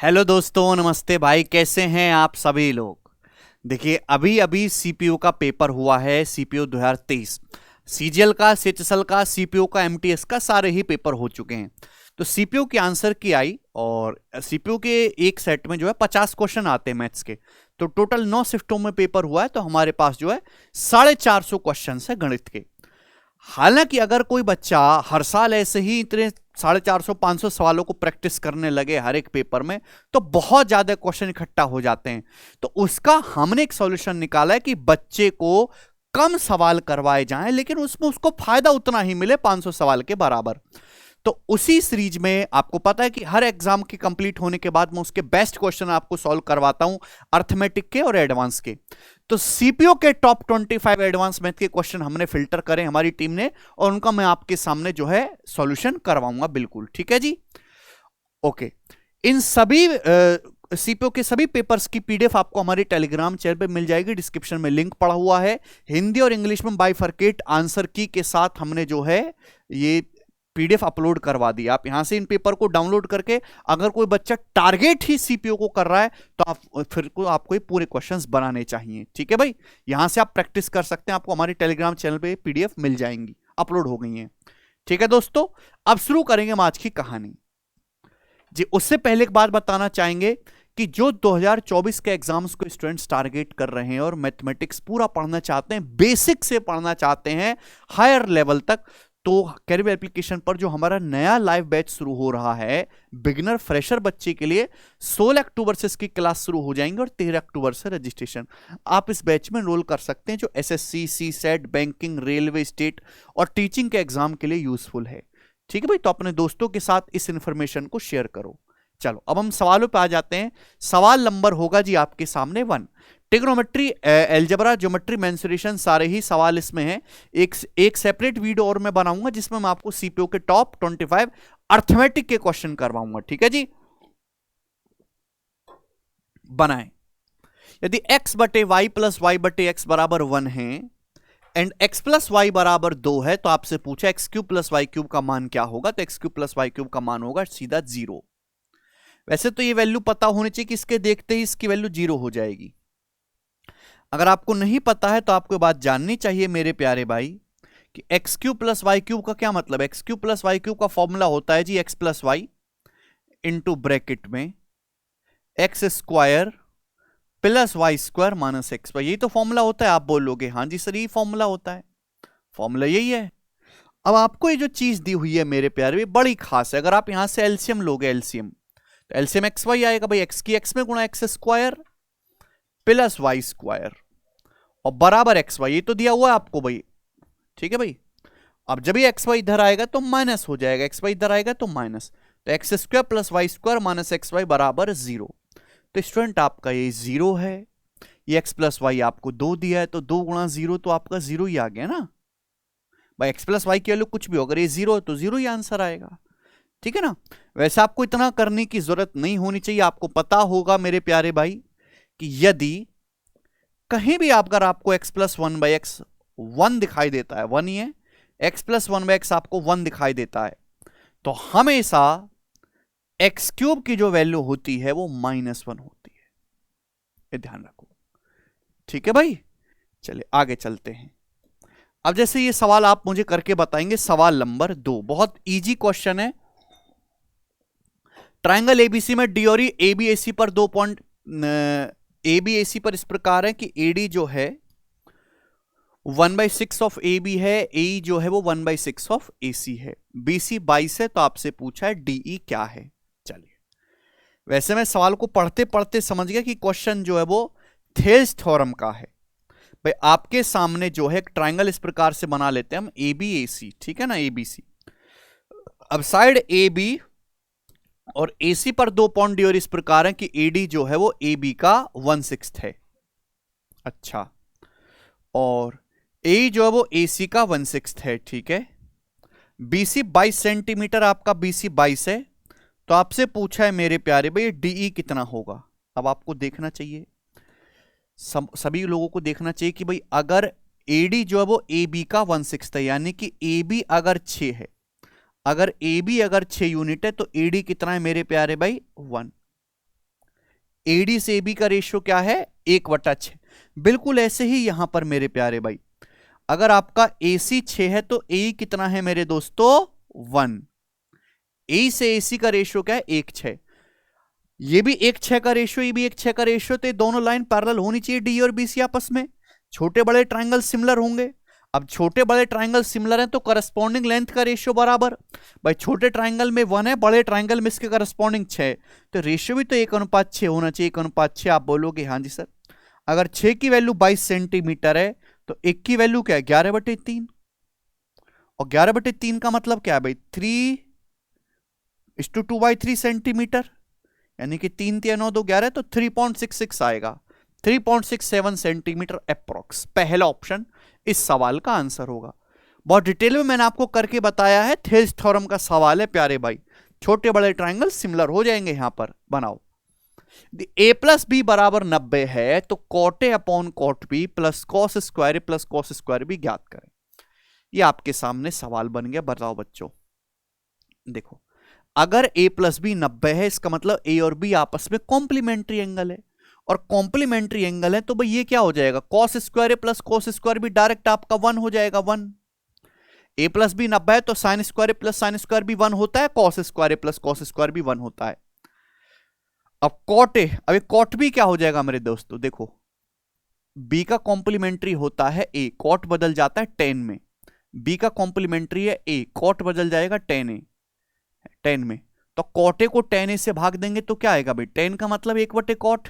Hello दोस्तों, नमस्ते भाई। कैसे हैं आप सभी लोग। देखिए, अभी अभी सीपीयू का पेपर हुआ है। सीपीयू 2023 सीजीएल का, सीएचएसएल का, सीपीयू का, एमटीएस का सारे ही पेपर हो चुके हैं। तो सीपीयू की आंसर की आई, और सीपीयू के एक सेट में जो है 50 क्वेश्चन आते हैं मैथ्स के। तो टोटल 9 शिफ्टों में पेपर हुआ है। तो हमारे पास जो है 450 क्वेश्चन है गणित के। हालांकि अगर कोई बच्चा हर साल ऐसे ही इतने 450 500 सवालों को प्रैक्टिस करने लगे हर एक पेपर में, तो बहुत ज्यादा क्वेश्चन इकट्ठा हो जाते हैं। तो उसका हमने एक सॉल्यूशन निकाला है कि बच्चे को कम सवाल करवाए जाएं, लेकिन उसमें उसको फायदा उतना ही मिले 500 सवाल के बराबर। तो उसी सीरीज में आपको पता है कि हर एग्जाम के कंप्लीट होने के बाद मैं उसके बेस्ट क्वेश्चन आपको सॉल्व करवाता हूं, अर्थमेटिक के और एडवांस के। तो सीपीओ के टॉप 25 एडवांस मैथ के क्वेश्चन हमने फिल्टर करे हमारी टीम ने, और उनका मैं आपके सामने जो है सॉल्यूशन करवाऊंगा। बिल्कुल ठीक है जी। ओके। इन सभी सीपीओ के सभी पेपर्स की पीडीएफ आपको हमारे टेलीग्राम चैनल पे मिल जाएगी। डिस्क्रिप्शन में लिंक पड़ा हुआ है। हिंदी और इंग्लिश में बाइफरकेट आंसर की के साथ हमने जो है ये पीडीएफ अपलोड करवा दी। आप यहां से इन पेपर को डाउनलोड करके, अगर कोई बच्चा टारगेट ही सीपीओ को कर रहा है, तो आप फिर को आपको ये पूरे क्वेश्चंस बनाने चाहिए। ठीक है भाई, यहां से आप प्रैक्टिस कर सकते हैं। आपको हमारे टेलीग्राम चैनल पे पीडीएफ मिल जाएंगी, अपलोड हो गई हैं। ठीक है दोस्तों, अब शुरू करेंगे हम आज की कहानी जी। उससे पहले एक बात बताना चाहेंगे कि जो 2024 के एग्जाम्स को स्टूडेंट्स टारगेट कर रहे हैं और मैथमेटिक्स पूरा पढ़ना चाहते हैं, बेसिक से पढ़ना चाहते हैं हायर लेवल तक, तो कैरियर एप्लीकेशन पर जो हमारा नया लाइव बैच शुरू हो रहा है बिगिनर फ्रेशर बच्चे के लिए, 16 अक्टूबर से इसकी क्लास शुरू हो जाएंगे और 13 अक्टूबर से रजिस्ट्रेशन। आप इस बैच में एनरोल कर सकते हैं, जो SSC, CSAT, banking, railway, state और टीचिंग के एग्जाम के लिए यूजफुल है। ठीक है भाई, तो अपने दोस्तों के साथ इस इंफॉर्मेशन को शेयर करो। चलो अब हम सवालों पे आ जाते हैं। सवाल नंबर होगा जी आपके सामने 1। ट्रिग्नोमेट्री, एलजेब्रा, ज्योमेट्री, मेंसुरेशन, सारे ही सवाल इसमें हैं। एक सेपरेट वीडियो और मैं बनाऊंगा जिसमें मैं आपको सीपीओ के टॉप 25 अर्थमेटिक के क्वेश्चन करवाऊंगा। ठीक है जी, बनाएं। यदि x बटे वाई प्लस वाई बटे एक्स बराबर 1 है एंड x प्लस वाई बराबर 2 है, तो आपसे पूछा X cube plus Y cube का मान क्या होगा। तो X cube plus Y cube का मान होगा सीधा 0। वैसे तो ये वैल्यू पता होनी चाहिए कि इसके देखते ही इसकी वैल्यू 0 हो जाएगी। अगर आपको नहीं पता है तो आपको बात जाननी चाहिए मेरे प्यारे भाई कि X cube plus Y cube का क्या मतलब है। X cube plus Y cube का फॉर्मूला होता है जी X plus Y into bracket में X square plus Y square minus X Y. यही तो फॉर्मूला होता है। आप बोलोगे हाँ जी सर, यही फॉर्मूला होता है। फॉर्मूला यही है। अब आपको ये जो चीज दी हुई है मेरे प्यारे, बड़ी खास है। अगर आप यहां से एलसीएम लोगे, एलसीएम तो एलसीएम एक्स वाई आएगा भाई। एक्स की एक्स में गुणा X square plus Y square और बराबर एक्स वाई, ये तो दिया हुआ है आपको भाई। ठीक है भाई, अब जब ये एक्स वाई इधर आएगा तो माइनस हो जाएगा, एक्स वाई इधर आएगा तो माइनस। तो X square plus Y square minus X Y बराबर 0। तो स्टूडेंट आपका ये 0 है। ये एक्स प्लस वाई आपको 2 दिया है, तो 2 गुणा 0 तो आपका 0 ही आ गया ना भाई। एक्स प्लस वाई की वैल्यू कुछ भी हो, अगर ये 0 है तो 0 ही आंसर आएगा। ठीक है ना। वैसे आपको इतना करने की जरूरत नहीं होनी चाहिए। आपको पता होगा मेरे प्यारे भाई कि यदि कहीं भी अगर आपको x प्लस 1/x 1 दिखाई देता है, 1 ही है, x प्लस 1/x आपको 1 दिखाई देता है, तो हमेशा एक्स क्यूब की जो वैल्यू होती है वो -1 होती है। ये ध्यान रखो। ठीक है भाई, चलिए आगे चलते हैं। अब जैसे ये सवाल आप मुझे करके बताएंगे, सवाल नंबर 2 बहुत इजी क्वेश्चन है। ट्राइंगल एबीसी में डी और ए बी ए सी पर 2 पॉइंट, ए बी ए सी पर इस प्रकार है कि ए डी जो है 1/6 ऑफ ए बी है, ए जो है वो 1/6 ऑफ ए सी है, बी सी 22 है। तो आपसे पूछा है डीई क्या है। चलिए, वैसे मैं सवाल को पढ़ते पढ़ते समझ गया कि क्वेश्चन जो है वो थेल्स थ्योरम का है। भाई आपके सामने जो है एक ट्राइंगल इस प्रकार से बना लेते हैं हम, ए बी ए सी। ठीक है ना, ए बी सी। अब साइड ए बी और एसी पर 2 पॉइंट डी और इस प्रकार है कि एडी जो है वो ए बी का 1/6 है। अच्छा, और ए जो है वो एसी का 1/6 है। ठीक है, बीसी 22 सेंटीमीटर, आपका बीसी 22 है। तो आपसे पूछा है मेरे प्यारे भाई डीई कितना होगा। अब आपको देखना चाहिए, सभी लोगों को देखना चाहिए कि भाई अगर एडी जो है वो ए बी का 1/6 है, यानी कि ए बी अगर 6 है, अगर ए बी अगर 6 यूनिट है, तो एडी कितना है मेरे प्यारे भाई 1। एडी से एबी का रेशियो क्या है 1/6। बिल्कुल ऐसे ही यहां पर मेरे प्यारे भाई, अगर आपका AC 6 है तो ए कितना है मेरे दोस्तों 1। ए से AC का रेशियो क्या है 1/6। ये भी 1/6 का रेशियो, ये भी 1/6 का रेशियो, तो ये दोनों लाइन पैरेलल होनी चाहिए डी और BC आपस में। छोटे बड़े ट्रायंगल सिमिलर होंगे। अब छोटे बड़े ट्रायंगल सिमिलर हैं तो करस्पॉन्डिंग लेंथ का रेशियो बराबर। भाई छोटे ट्रायंगल में 1 है, बड़े ट्रायंगल में इसके करस्पॉन्डिंग 6, तो रेशियो भी तो 1:6 होना चाहिए। 1:6 आप बोलोगे हाँ जी सर। अगर 6 की वैल्यू 22 सेंटीमीटर है तो 1 की वैल्यू क्या है 11/3, और 11/3 का मतलब क्या है भाई 3:2/3 सेंटीमीटर, यानी कि 3 3 9 2 11, तो 3.66 आएगा, 3.67 सेंटीमीटर अप्रोक्स। पहला ऑप्शन इस सवाल का आंसर होगा। बहुत डिटेल में मैंने आपको करके बताया है, थेल्स थ्योरम का सवाल है प्यारे भाई। छोटे बड़े ट्रायंगल सिमिलर हो जाएंगे यहां पर। बनाओ a प्लस बी बराबर 90 है तो cot a upon cot b plus cos square a plus cos square b ज्ञात करें। ये आपके सामने सवाल बन गया। बताओ बच्चों, देखो अगर a प्लस बी 90 है, इसका मतलब a और b आपस में कॉम्प्लीमेंट्री एंगल है, और कॉम्प्लीमेंट्री एंगल है तो भाई ये क्या हो जाएगा cos square a plus cos square b direct आपका 1 हो जाएगा 1। a प्लस बी 90 है तो sine square a plus sine square b 1 होता है, cos square a plus cos square b 1 होता है। अब cot a, अब cot b क्या हो जाएगा मेरे दोस्तों, देखो b का कॉम्प्लीमेंट्री होता है a, cot बदल जाता है tan में। b का कॉम्प्लीमेंट्री है a, cot बदल जाएगा tan a, tan में। तो cot a को tan a से भाग देंगे तो क्या आएगा भाई, tan का मतलब 1/cot,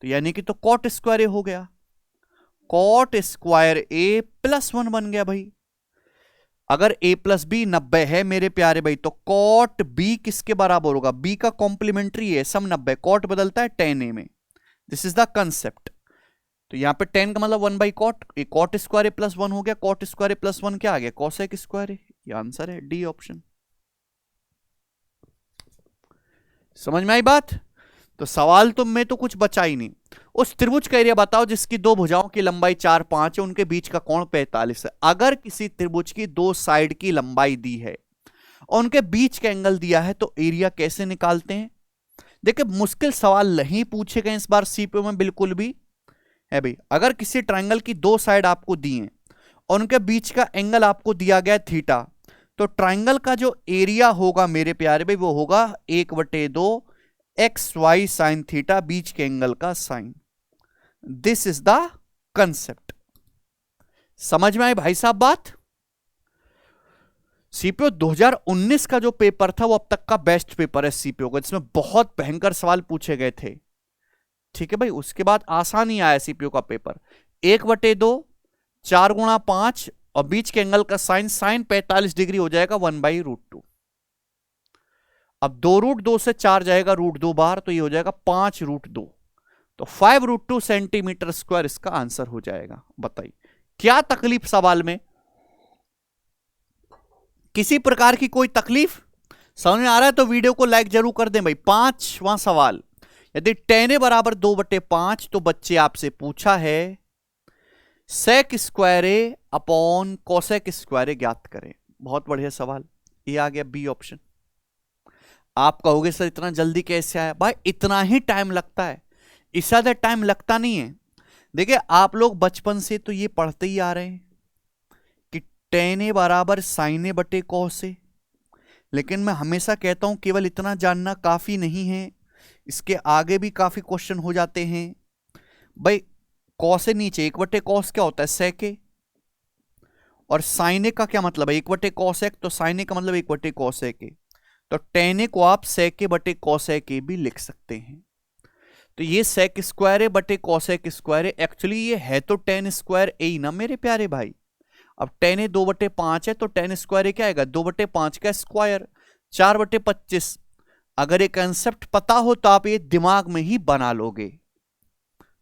तो यानी कि तो cot स्क्वायर a हो गया, cot स्क्वायर a प्लस 1 बन गया भाई। अगर a प्लस बी 90 है मेरे प्यारे भाई तो cot b किसके बराबर होगा, b का कॉम्प्लीमेंट्री है सम 90, cot बदलता है tan a में। This is the concept. तो यहां पे tan का मतलब 1/cot, cot square a plus 1 हो गया, cot स्क्वायर a प्लस 1 क्या आ गया cosec स्क्वायर a। ये आंसर है डी ऑप्शन। समझ में आई बात। तो सवाल तुम में तो कुछ बचा ही नहीं। उस त्रिभुज का एरिया बताओ जिसकी दो भुजाओं की लंबाई 4 5 है, उनके बीच का कोण 45 है। अगर किसी त्रिभुज की दो साइड की लंबाई दी है और उनके बीच का एंगल दिया है तो एरिया कैसे निकालते हैं। देखिए मुश्किल सवाल नहीं पूछे गए इस बार सीपीओ में बिल्कुल भी है भाई। अगर किसी ट्रायंगल की दो साइड आपको दी है और उनके बीच का एंगल आपको दिया गया थीटा, तो ट्रायंगल का जो एरिया होगा मेरे प्यारे भाई वो होगा 1/2 XY साइन थीटा, बीच के एंगल का sine. This is the concept. समझ में आई भाई साहब बात। सीपीओ 2019 का जो पेपर था वो अब तक का बेस्ट पेपर है सीपीओ का, जिसमें बहुत भयंकर सवाल पूछे गए थे। ठीक है भाई, उसके बाद आसान ही आया सीपीओ का पेपर। 1/2 4x5 और बीच के एंगल का साइन, साइन 45 डिग्री हो जाएगा 1/√2। अब 2√2 से 4 जाएगा √2 बार, तो ये हो जाएगा 5√2, तो 5√2 सेंटीमीटर स्क्वायर इसका आंसर हो जाएगा। बताइए क्या तकलीफ सवाल में, किसी प्रकार की कोई तकलीफ समझ में आ रहा है तो वीडियो को लाइक जरूर कर दें भाई। 5वां सवाल, यदि tan a बराबर 2/5 तो बच्चे आपसे पूछा है sec square a upon cosec square a ज्ञात करें। बहुत बढ़िया सवाल, ये आ गया बी ऑप्शन। आप कहोगे सर इतना जल्दी कैसे आया, भाई इतना ही टाइम लगता है, इससे ज्यादा टाइम लगता नहीं है। देखिए आप लोग बचपन से तो ये पढ़ते ही आ रहे हैं कि tan a बराबर sin a / cos a, लेकिन मैं हमेशा कहता हूं केवल इतना जानना काफी नहीं है, इसके आगे भी काफी क्वेश्चन हो जाते हैं भाई। cos a नीचे 1/cos क्या होता है sec a, और sin a का क्या मतलब है 1/cos a, तो sin a का मतलब 1/cos a, तो tan a को आप sec a / cos a भी लिख सकते हैं। तो ये sec square a / cosec square a, actually ये है तो tan स्क्वायर a ही ना मेरे प्यारे भाई। अब tan a 2/5 है तो tan स्क्वायर a क्या आएगा 2/5 का स्क्वायर, 4/25। अगर ये कंसेप्ट पता हो तो आप ये दिमाग में ही बना लोगे।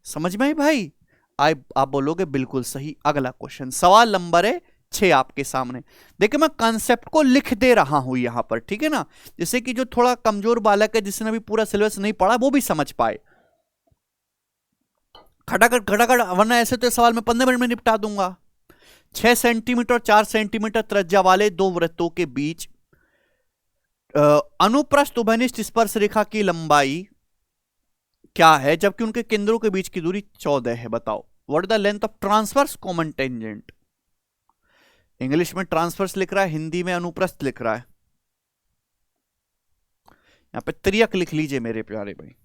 समझ में भाई, आप बोलोगे बिल्कुल सही। अगला क्वेश्चन सवाल नंबर है 6 आपके सामने। देखिए मैं कंसेप्ट को लिख दे रहा हूं यहां पर, ठीक है ना, जिससे कि जो थोड़ा कमजोर बालक है जिसने अभी पूरा सिलेबस नहीं पढ़ा वो भी समझ पाए। खटाखट खटाखट, वरना ऐसे तो सवाल मैं 15 मिनट में निपटा दूंगा। 6 सेंटीमीटर और 4 सेंटीमीटर त्रिज्या वाले दो वृत्तों के बीच अनुप्रस्थ उभयनिष्ठ स्पर्श रेखा की लंबाई क्या है जबकि उनके केंद्रों के बीच की दूरी 14 है? बताओ what is the length of transverse common tangent. English में ट्रांसवर्स लिख रहा है, हिंदी में अनुप्रस्थ लिख रहा है। यहां पे त्रियक लिख लीजिए मेरे प्यारे भाई,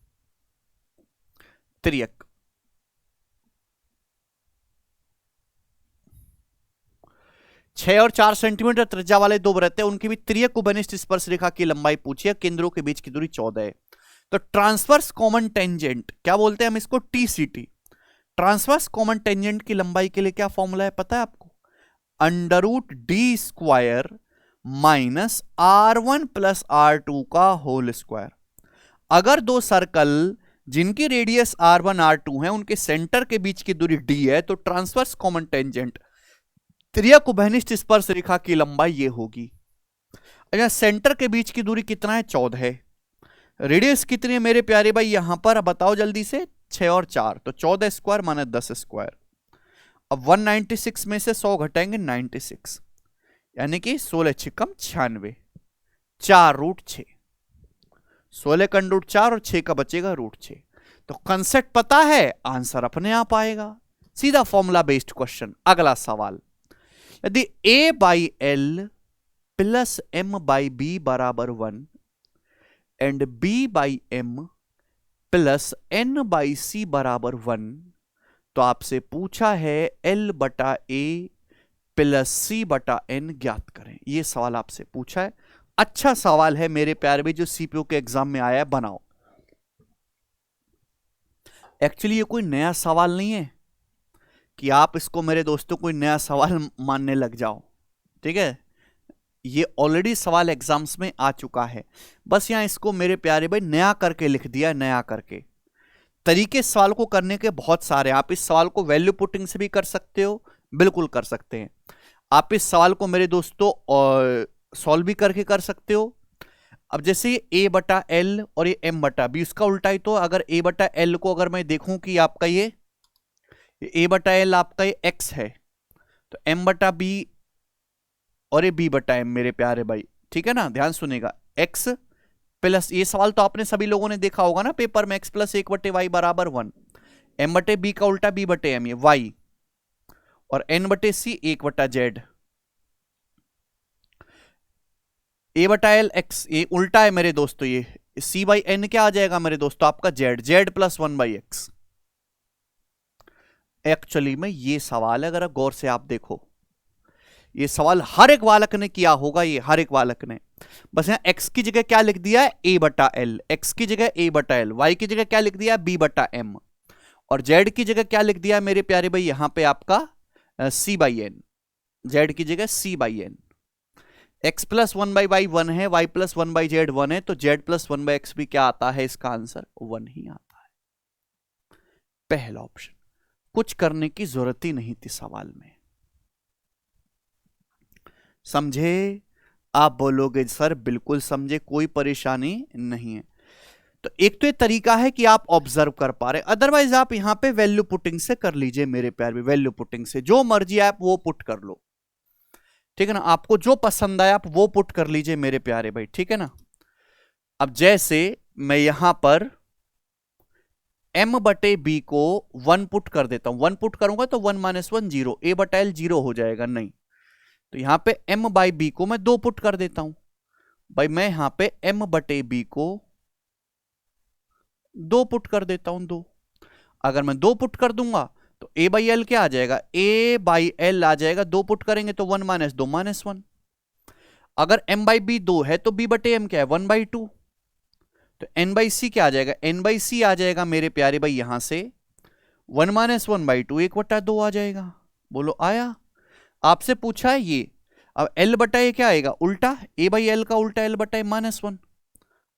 त्रियक। छह और 4 सेंटीमीटर त्रिज्या वाले दो वृत्त हैं, उनकी भी त्रियक उपनिष्ठ स्पर्श रेखा की लंबाई पूछी है, केंद्रों के बीच की दूरी 14 है। तो ट्रांसवर्स कॉमन टेंजेंट क्या बोलते हैं हम इसको? TCT। ट्रांसवर्स कॉमन टेंजेंट की लंबाई के लिए क्या फॉर्मूला है पता है आपको? √d² minus R1 plus R2 का होल स्क्वायर। अगर दो सर्कल जिनकी रेडियस R1 R2 है उनके सेंटर के बीच की दूरी d है तो ट्रांसवर्स कॉमन टेंजेंट त्रियक उभयनिष्ठ स्पर्श रेखा की लंबाई ये होगी। अच्छा, सेंटर के बीच की दूरी कितना है? 14 है। रेडियस कितनी है मेरे प्यारे भाई यहां पर बताओ जल्दी से? 6 और 4 तो 14 स्क्वायर माने 10 स्क्वायर। अब 196 में से 100 घटाएंगे 96, यानी कि 16 छिकम 96, 4√6। 16 का √4 और 6 का बचेगा √6। तो कंसेप्ट पता है, आंसर अपने आप आएगा। सीधा फॉर्मूला बेस्ड क्वेश्चन। अगला सवाल, यदि a/l प्लस m/b बराबर 1 एंड b/m प्लस n/c बराबर 1, तो आपसे पूछा है l/a प्लस c/n ज्ञात करें। यह सवाल आपसे पूछा है। अच्छा सवाल है मेरे प्यारे भाई, जो सीपीओ के एग्जाम में आया है, बनाओ। एक्चुअली ये कोई नया सवाल नहीं है कि आप इसको मेरे दोस्तों कोई नया सवाल मानने लग जाओ, ठीक है? ये ऑलरेडी सवाल एग्जाम्स में आ चुका है, बस यहां इसको मेरे प्यारे भाई नया करके लिख दिया। नया करके तरीके सवाल को करने के बहुत सारे। आप इस सवाल को वैल्यू पुटिंग से भी कर सकते हो, बिल्कुल कर सकते हैं। आप इस सवाल को मेरे दोस्तों सॉल्व भी करके कर सकते हो। अब जैसे a/l और ये m/b, उसका उल्टा ही। तो अगर a/l को अगर मैं देखूं कि आपका ये a/l आपका ये x है, तो m/b और ये b/m मेरे प्यारे भाई, ठीक है ना? ध्यान सुनेगा, x प्लस, ये सवाल तो आपने सभी लोगों ने देखा होगा ना पेपर में, x प्लस 1/y बराबर 1, m/b का उल्टा b/m ये y, और n/c 1/z, a/l x ये उल्टा है मेरे दोस्तों। ये c/n क्या आ जाएगा मेरे दोस्तों? आपका z प्लस 1/x। एक्चुअली में ये सवाल है, अगर गौर से आप देखो, ये सवाल हर एक बालक ने किया होगा, ये हर एक बालक ने। बस यहां x की जगह क्या लिख दिया है? a/l, x की जगह a/l, y की जगह क्या लिख दिया है? b/m, और z की जगह क्या लिख दिया है मेरे प्यारे भाई यहां पे आपका c/n, z की जगह c/n। x प्लस 1/y 1 है, y प्लस 1/z 1 है, तो z प्लस 1/x भी क्या आता है? इसका आंसर 1 ही आता है। पहला ऑप्शन। कुछ करने की जरूरत ही नहीं थी सवाल में। समझे? आप बोलोगे सर बिल्कुल समझे, कोई परेशानी नहीं है। तो एक तो ये तरीका है कि आप ऑब्जर्व कर पा रहे, अदरवाइज आप यहां पे वैल्यू पुटिंग से कर लीजिए मेरे प्यारे भी। वैल्यू पुटिंग से जो मर्जी आप वो पुट कर लो, ठीक है ना? आपको जो पसंद आए आप वो पुट कर लीजिए मेरे प्यारे भाई, ठीक है ना? अब जैसे मैं यहां पर m/b को 1 पुट कर देता हूं। 1 पुट करूंगा तो 1 - 1 0, a/l 0 हो जाएगा, नहीं। तो यहां पे m/b को मैं 2 पुट कर देता हूं भाई। मैं यहां पे m/b को 2 पुट कर देता हूं, 2। अगर मैं 2 पुट कर दूंगा तो a/l क्या आ जाएगा? a/l आ जाएगा। 2 पुट करेंगे तो 1 - 2 - 1। अगर m/b 2 है तो b/m क्या है? 1/2। तो n/c क्या आ जाएगा? n/c आ जाएगा मेरे प्यारे भाई यहां से 1 - 1/2, 1/2 आ जाएगा। बोलो आया? आपसे पूछा है ये। अब l/a क्या आएगा? उल्टा, a/l का उल्टा l/a -1।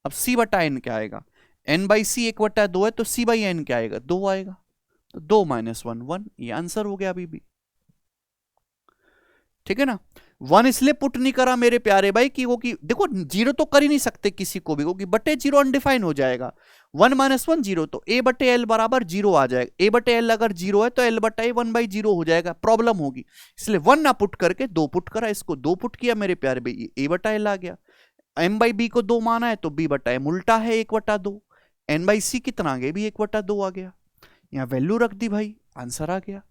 अब c/n क्या आएगा? n/c 1/2 है, तो c/n क्या आएगा? 2 आएगा। तो 2 - 1 1, ये आंसर हो गया अभी भी, ठीक है ना? 1 इसलिए पुट नहीं करा मेरे प्यारे भाई कि वो कि देखो 0 तो कर ही नहीं सकते किसी को भी, क्योंकि बटे 0 अनडिफाइन हो जाएगा। 1 - 1 0, तो a/l बराबर 0 आ जाएगा। a/l अगर 0 है तो l/a 1/0 हो जाएगा, प्रॉब्लम होगी। इसलिए 1 ना पुट करके 2 पुट करा, इसको 2 पुट किया मेरे प्यारे भाई, a/l आ गया। m/b को 2 माना है तो b/m उल्टा है 1/2, एन बाई सी कितना आ गया, भी 1/2 आ गया। यहां वैल्यू रख दी भाई, आंसर आ गया।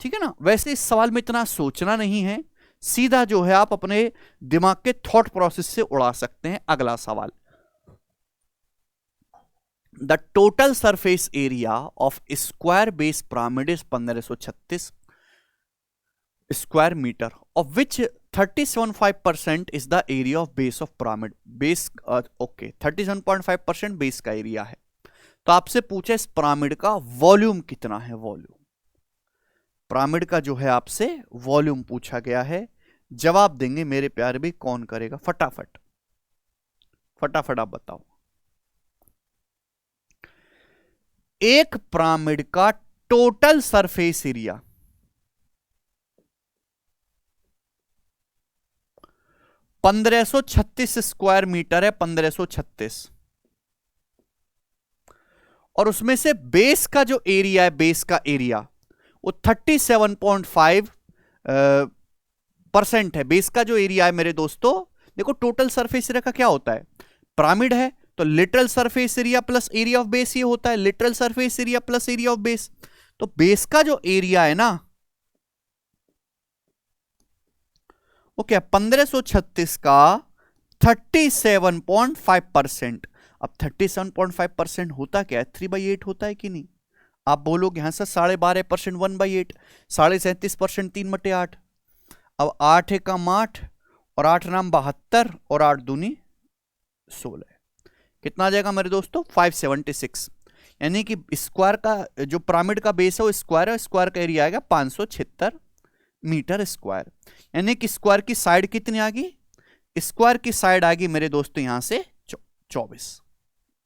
ठीक है ना। वैसे इस सवाल में इतना सोचना नहीं है, सीधा जो है आप अपने दिमाग के थॉट प्रोसेस से उड़ा सकते हैं। अगला सवाल, the total surface area of square base pyramid is 1536 square metre, of which 37.5% is the area of base of pyramid. Base okay 37.5% base का एरिया है। तो आपसे पूछा इस पिरामिड का वॉल्यूम कितना है। वॉल्यूम, पिरामिड का जो है आपसे वॉल्यूम पूछा गया है। जवाब देंगे मेरे प्यारे भी, कौन करेगा, फटाफट फटाफट आप बताओ। एक पिरामिड का total surface area 1536 square metre है, 1536। और उसमें से बेस का जो एरिया है, बेस का एरिया वो 37.5% है। बेस का जो एरिया है मेरे दोस्तों, देखो टोटल सरफेस एरिया का क्या होता है, पिरामिड है तो literal surface area plus area of base ये होता है, literal surface area plus area of base. तो बेस का जो एरिया है ना वो क्या, 1536 का 37.5%। अब 37.5% होता क्या है, 3/8 होता है कि नहीं। आप बोलोगे यहां से 12.5% 1/8, 37.5% 3/8। अब 8 एकम 8 और 8 नाम 72 और 8 दूनी 16, कितना आ जाएगा मेरे दोस्तों, 576। यानी कि स्क्वायर का जो पिरामिड का बेस है वो स्क्वायर है, स्क्वायर का एरिया आएगा 576 मीटर स्क्वायर। यानी कि स्क्वायर की साइड कितनी आ गई, स्क्वायर की साइड आ गई मेरे दोस्तों यहां से 24।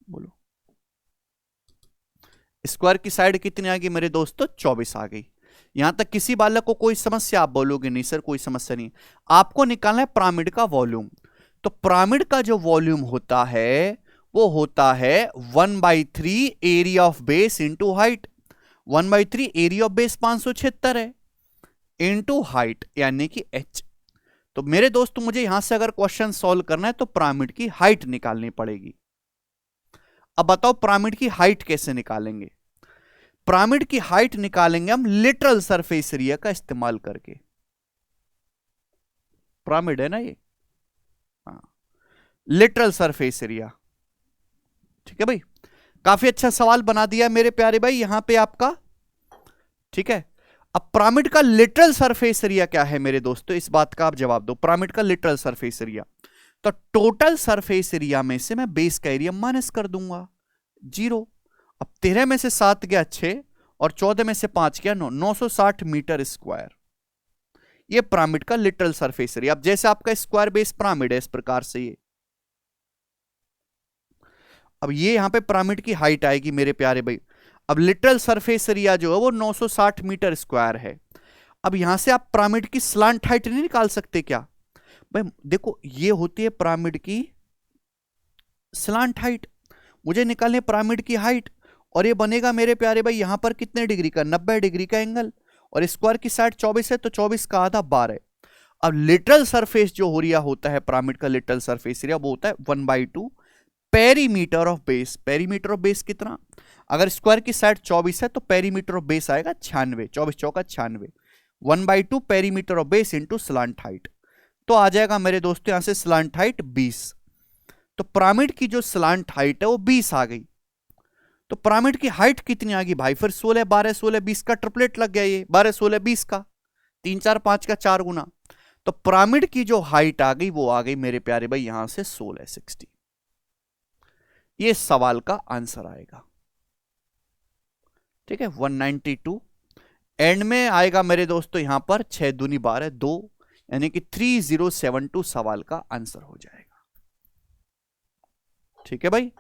बोलो स्क्वायर की साइड कितनी आ गई मेरे दोस्तों, 24 आ गई। यहां तक किसी बालक को कोई समस्या, आप बोलोगे नहीं सर कोई समस्या नहीं। आपको निकालना है पिरामिड का वॉल्यूम। तो पिरामिड का जो वॉल्यूम होता है वो होता है 1/3 area of base into height. 1/3 area of base 576 है इंटू हाइट यानी कि h। तो मेरे दोस्तों मुझे यहां से अगर क्वेश्चन सॉल्व करना है तो पिरामिड की हाइट निकालनी पड़ेगी। अब बताओ पिरामिड की हाइट कैसे निकालेंगे। पिरामिड की हाइट निकालेंगे हम लिटरल सरफेस एरिया का इस्तेमाल करके। पिरामिड है ना ये, हाँ लिटरल सरफेस एरिया। ठीक है भाई, काफी अच्छा सवाल बना दिया मेरे प्यारे भाई यहां पे आपका। ठीक है, अब पिरामिड का लिटरल सरफेस एरिया क्या है मेरे दोस्तों, इस बात का आप जवाब दो। पिरामिड का लिटरल सरफेस एरिया, तो टोटल सरफेस एरिया में से मैं बेस का एरिया माइनस कर दूंगा 0। अब 13 में से 7 गया 6 और 14 में से 5 गया 9, 960 मीटर स्क्वायर। ये पिरामिड का लिटरल सरफेस एरिया। अब जैसे आपका स्क्वायर बेस पिरामिड है इस प्रकार से ये, अब ये यहां पे पिरामिड की हाइट आएगी मेरे प्यारे भाई। अब लिटरल सरफेस एरिया जो है वो 960 मीटर स्क्वायर है। अब यहां से आप पिरामिड की स्लांट हाइट नहीं निकाल सकते क्या भाई। देखो ये होती है पिरामिड की स्लांट हाइट, मुझे निकालने पिरामिड की हाइट। और ये बनेगा मेरे प्यारे भाई यहां पर कितने डिग्री का, 90 डिग्री का एंगल। और स्क्वायर की साइड 24 है तो 24 का आधा 12। अब लिटरल सरफेस जो हो रहा होता है पिरामिड का लिटरल सरफेस एरिया वो होता है 1/2 perimeter of base. Perimeter of base कितना, अगर स्क्वायर की साइड 24 है तो पेरीमीटर ऑफ बेस आएगा 96, 24 चौका 96। 1/2 perimeter of base into slant height, तो आ जाएगा मेरे दोस्तों यहां से स्लांट हाइट 20। तो पिरामिड की जो स्लांट हाइट है वो 20 आ गई। तो पिरामिड की हाइट कितनी आ गई भाई, फिर 16 12 16 20 का ट्रिपलेट लग गया, ये 12 16 20 का 3 4 5 का 4 गुना। तो पिरामिड की जो हाइट आ गई वो आ गई मेरे प्यारे भाई यहां से 16 60। ये सवाल का आंसर आएगा। ठीक है, 192 एंड में आएगा मेरे दोस्तों यहां पर 6 दूनी 12 2, यानी कि 3072 सवाल का आंसर हो जाएगा। ठीक है भाई,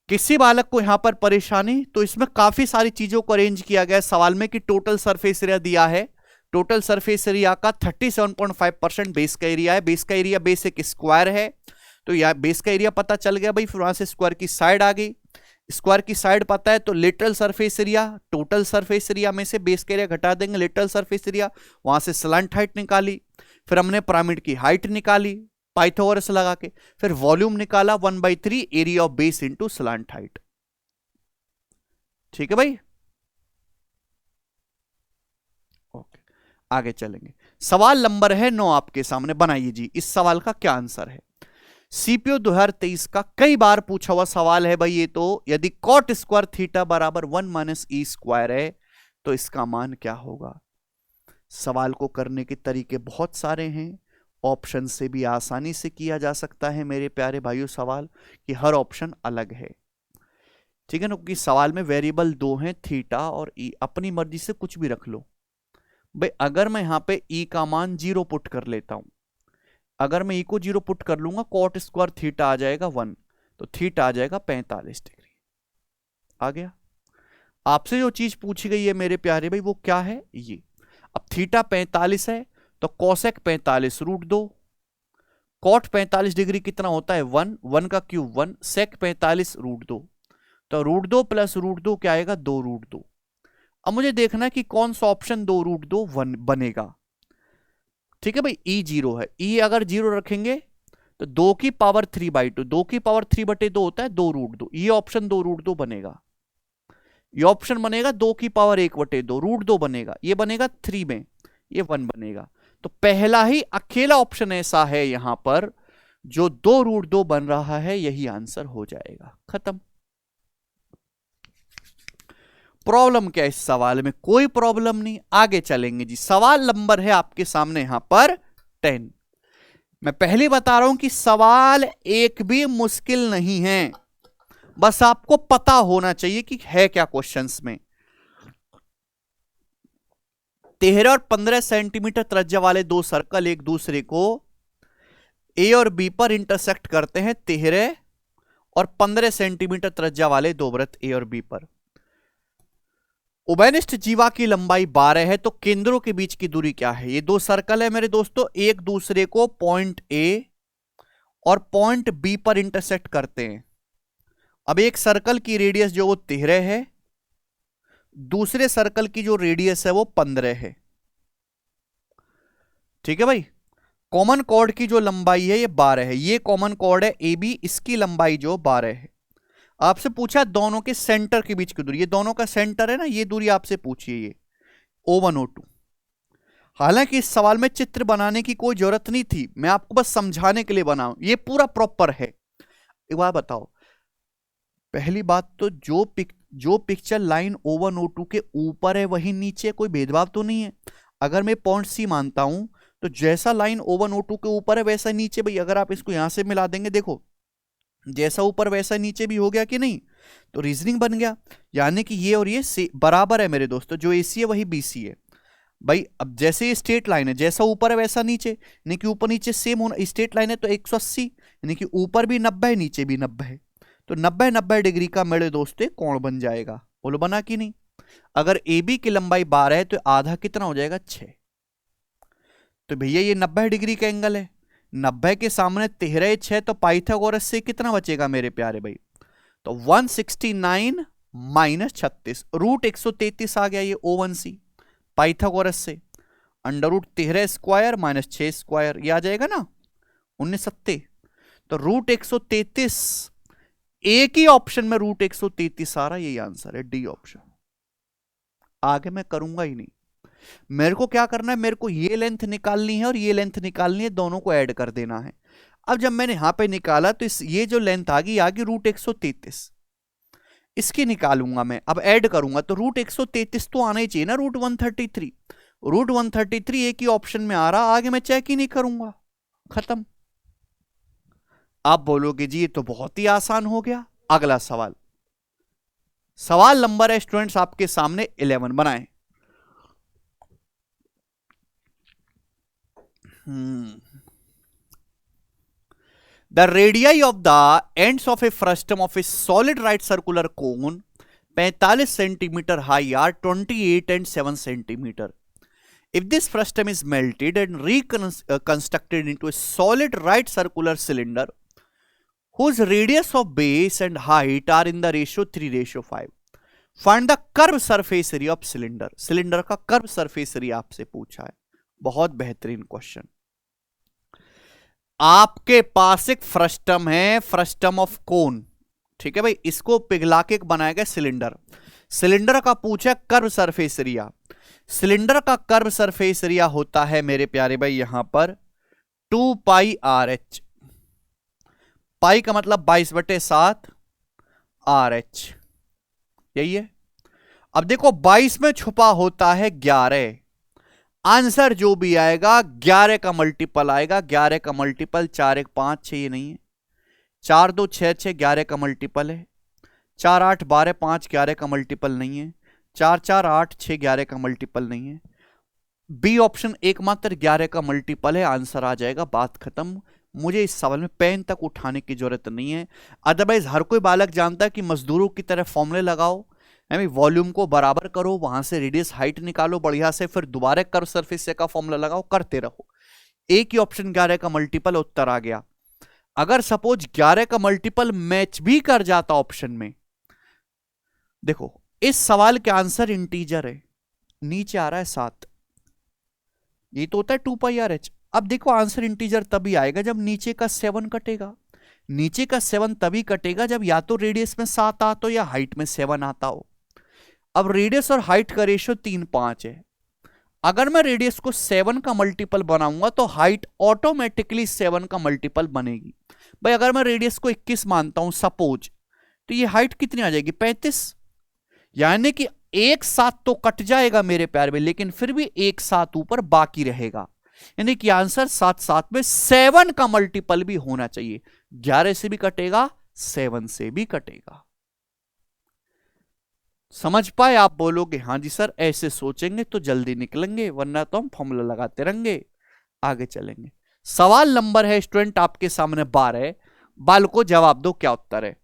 किसी बालक को यहां पर परेशानी, तो इसमें काफी सारी चीजों को अरेंज किया गया सवाल में कि टोटल सरफेस एरिया दिया है। टोटल सरफेस एरिया का 37.5% बेस का एरिया है। बेस का एरिया बेस एक स्क्वायर है, तो यह बेस का एरिया पता चल गया भाई। फिर वहां से स्क्वायर की साइड आ गई, स्क्वायर की साइड पता है तो literal surface area, total surface area में से बेस का एरिया घटा देंगे लिटरल सरफेस एरिया, वहां से स्लांट हाइट निकाली। फिर हमने पिरामिड की हाइट निकाली, पाइथागोरस लगा के। फिर वॉल्यूम निकाला 1/3 area of base into slant height. ठीक है भाई, ओके आगे चलेंगे। सवाल नंबर है 9 आपके सामने, बनाइए जी इस सवाल का क्या आंसर है। सीपीओ 2023 का कई बार पूछा हुआ सवाल है भाई ये तो। यदि कॉट स्क्वायर थीटा बराबर 1 माइनस ई स्क्वायर है तो इसका मान क्या होगा। सवाल को करने के तरीके बहुत सारे हैं, ऑप्शन से भी आसानी से किया जा सकता है मेरे प्यारे भाइयों सवाल, कि हर ऑप्शन अलग है। ठीक है ना, क्योंकि सवाल में वेरिएबल दो हैं, थीटा और ई। अपनी मर्जी से कुछ भी रख लो भाई। अगर मैं यहां पे ई का मान 0 पुट कर लेता हूं, अगर मैं ई को 0 पुट कर लूंगा, कॉट स्क्वायर थीटा आ जाएगा 1, तो थीटा आ जाएगा 45 डिग्री। आ गया। आपसे जो चीज पूछी गई है मेरे प्यारे भाई वो क्या है, ये। अब थीटा 45 है तो कोसेक 45 √2, कॉट 45 डिग्री कितना होता है 1, 1 का क्यूब 1, सेक 45 √2, तो √2 प्लस √2 क्या आएगा 2 √2। अब मुझे देखना है कि कौन सा ऑप्शन 2 √2 1 बनेगा। ठीक है भाई, ई 0 है, ई अगर 0 रखेंगे तो 2 की पावर 3/2, 2 की पावर 3/2 होता है 2 √2, ये ऑप्शन 2 √2 बनेगा। ये ऑप्शन बनेगा 2 की पावर 1/2, √2 बनेगा, ये बनेगा 3 में, ये 1 बनेगा। तो पहला ही अकेला ऑप्शन ऐसा है यहां पर जो 2 √2 बन रहा है, यही आंसर हो जाएगा। खत्म। प्रॉब्लम क्या है इस सवाल में, कोई प्रॉब्लम नहीं। आगे चलेंगे जी। सवाल नंबर है आपके सामने यहां पर 10। मैं पहले बता रहा हूं कि सवाल एक भी मुश्किल नहीं है, बस आपको पता होना चाहिए कि है क्या क्वेश्चंस में। 13 और 15 सेंटीमीटर त्रिज्या वाले दो सर्कल एक दूसरे को ए और बी पर इंटरसेक्ट करते हैं 13 और 15 सेंटीमीटर त्रिज्या वाले दो वृत्त ए और बी पर। उभयनिष्ठ जीवा की लंबाई 12 है तो केंद्रों के बीच की दूरी क्या है। ये दो सर्कल है मेरे दोस्तों, एक दूसरे को पॉइंट ए और पॉइंट बी पर इंटरसेक्ट करते हैं। अब एक सर्कल की रेडियस जो वो 13 है, दूसरे सर्कल की जो रेडियस है वो 15 है। ठीक है भाई, कॉमन कॉर्ड की जो लंबाई है ये 12 है, ये कॉमन कॉर्ड है ए बी, इसकी लंबाई जो 12 है। आपसे पूछा दोनों के सेंटर के बीच की दूरी, ये दोनों का सेंटर है ना, ये दूरी आपसे पूछी है, ये O1 O2। हालांकि इस सवाल में चित्र बनाने की कोई जरूरत नहीं थी, मैं आपको बस समझाने के लिए बनाऊं, ये पूरा प्रॉपर है। एक बात बताओ, पहली बात तो जो पिक्चर लाइन O1 O2 के ऊपर है वही नीचे, कोई भेदभाव तो नहीं है। अगर मैं पॉइंट सी मानता हूं तो जैसा लाइन O1 O2 के ऊपर है वैसा नीचे भाई। अगर आप इसको यहां से मिला देंगे, देखो जैसा ऊपर वैसा नीचे भी हो गया कि नहीं, तो रीजनिंग बन गया। यानी कि ये और ये बराबर है मेरे दोस्तों, जो AC है वही BC है भाई। अब जैसे ये स्ट्रेट लाइन है, जैसा ऊपर है वैसा नीचे, यानी कि ऊपर नीचे सेम होना। स्ट्रेट लाइन है तो 180, यानी कि ऊपर भी 90 है नीचे भी 90 है, तो 90 डिग्री का मेरे दोस्तों कोण बन जाएगा। बोलो बना कि नहीं। अगर AB की लंबाई 12 है तो आधा कितना हो जाएगा 6। तो भैया ये 90 डिग्री का एंगल है, 90 के सामने 13 6, तो पाइथागोरस से कितना बचेगा मेरे प्यारे भाई, तो 169 माइनस 36 √133 आ गया ये O1C पाइथागोरस से। √13 स्क्वायर माइनस 6 स्क्वायर, ये आ जाएगा ना 1970। तो √133 एक ही ऑप्शन में √133 आ रहा, यही आंसर है डी ऑप्शन। आगे मैं करूंगा ही नहीं, मेरे को क्या करना है, मेरे को ये लेंथ निकालनी है और ये लेंथ निकालनी है, दोनों को ऐड कर देना है। अब जब मैंने यहां पे निकाला तो ये जो लेंथ आ गई √133, इसकी निकालूंगा मैं, अब ऐड करूंगा तो √133 तो आना ही चाहिए ना, √133। √133 एक ही ऑप्शन में आ रहा, आगे मैं चेक ही नहीं करूंगा, खत्म। आप बोलोगे जी ये तो बहुत ही आसान हो गया। अगला सवाल, सवाल नंबर है स्टूडेंट्स आपके सामने 11, बनाएं। The radii of the ends of a frustum of a solid right circular cone 45 centimeter high are 28 and 7 centimeter. If this frustum is melted and reconstructed into a solid right circular cylinder whose radius of base and height are in the ratio 3:5, find the curved surface area of cylinder. Cylinder का curve surface area आपसे पूछा है, बहुत बेहतरीन question. आपके पास एक frustum है, frustum of cone, ठीक है भाई, इसको पिघला के बनाया गया सिलेंडर। सिलेंडर का पूछा कर्व सरफेस एरिया। सिलेंडर का कर्व सरफेस एरिया होता है मेरे प्यारे भाई यहां पर 2πRH। पाई का मतलब 22/7 RH, यही है। अब देखो 22 में छुपा होता है 11। आंसर जो भी आएगा 11 का मल्टीपल आएगा। 11 का मल्टीपल 4 1 5 6, ये नहीं है। 4 2 6 6, 11 का मल्टीपल है। 4 8 12 5, 11 का मल्टीपल नहीं है। 4 4 8 6, 11 का मल्टीपल नहीं है। बी ऑप्शन एकमात्र 11 का मल्टीपल है। आंसर आ जाएगा, बात खत्म। मुझे इस सवाल में पेन तक उठाने की जरूरत नहीं है। अदरवाइज हर कोई बालक जानता है कि मजदूरों की तरह फॉर्मूले लगाओ, वॉल्यूम को बराबर करो, वहां से रेडियस हाइट निकालो बढ़िया से, फिर दोबारा कर्व सरफेस का फॉर्मूला लगाओ, करते रहो। एक ही ऑप्शन 11 का मल्टीपल उत्तर आ गया। अगर सपोज 11 का मल्टीपल मैच भी कर जाता ऑप्शन में, देखो इस सवाल के आंसर इंटीजर है, नीचे आ रहा है 7, ये तो होता है 2πRH। अब देखो आंसर इंटीजर तभी आएगा जब नीचे का 7 कटेगा। नीचे का 7 तभी कटेगा जब या तो रेडियस में 7 आता हो या हाइट में 7 आता हो। अब रेडियस और हाइट का रेशियो 3:5 है। अगर मैं रेडियस को 7 का मल्टीपल बनाऊंगा तो हाइट ऑटोमेटिकली 7 का मल्टीपल बनेगी। भाई अगर मैं रेडियस को 21 मानता हूं सपोज, तो ये हाइट कितनी आ जाएगी 35। यानी कि एक 7 तो कट जाएगा मेरे प्यार में, लेकिन फिर भी एक 7 ऊपर बाकी रहेगा। यानी कि आंसर 7 7 में 7 का मल्टीपल भी होना चाहिए। 11 से भी कटेगा, 7 से भी कटेगा। समझ पाए? आप बोलोगे हाँ जी सर, ऐसे सोचेंगे तो जल्दी निकलेंगे, वरना तो हम फॉर्मूला लगाते रहेंगे, आगे चलेंगे। सवाल नंबर है स्टूडेंट आपके सामने 12। बालको जवाब दो, क्या उत्तर है?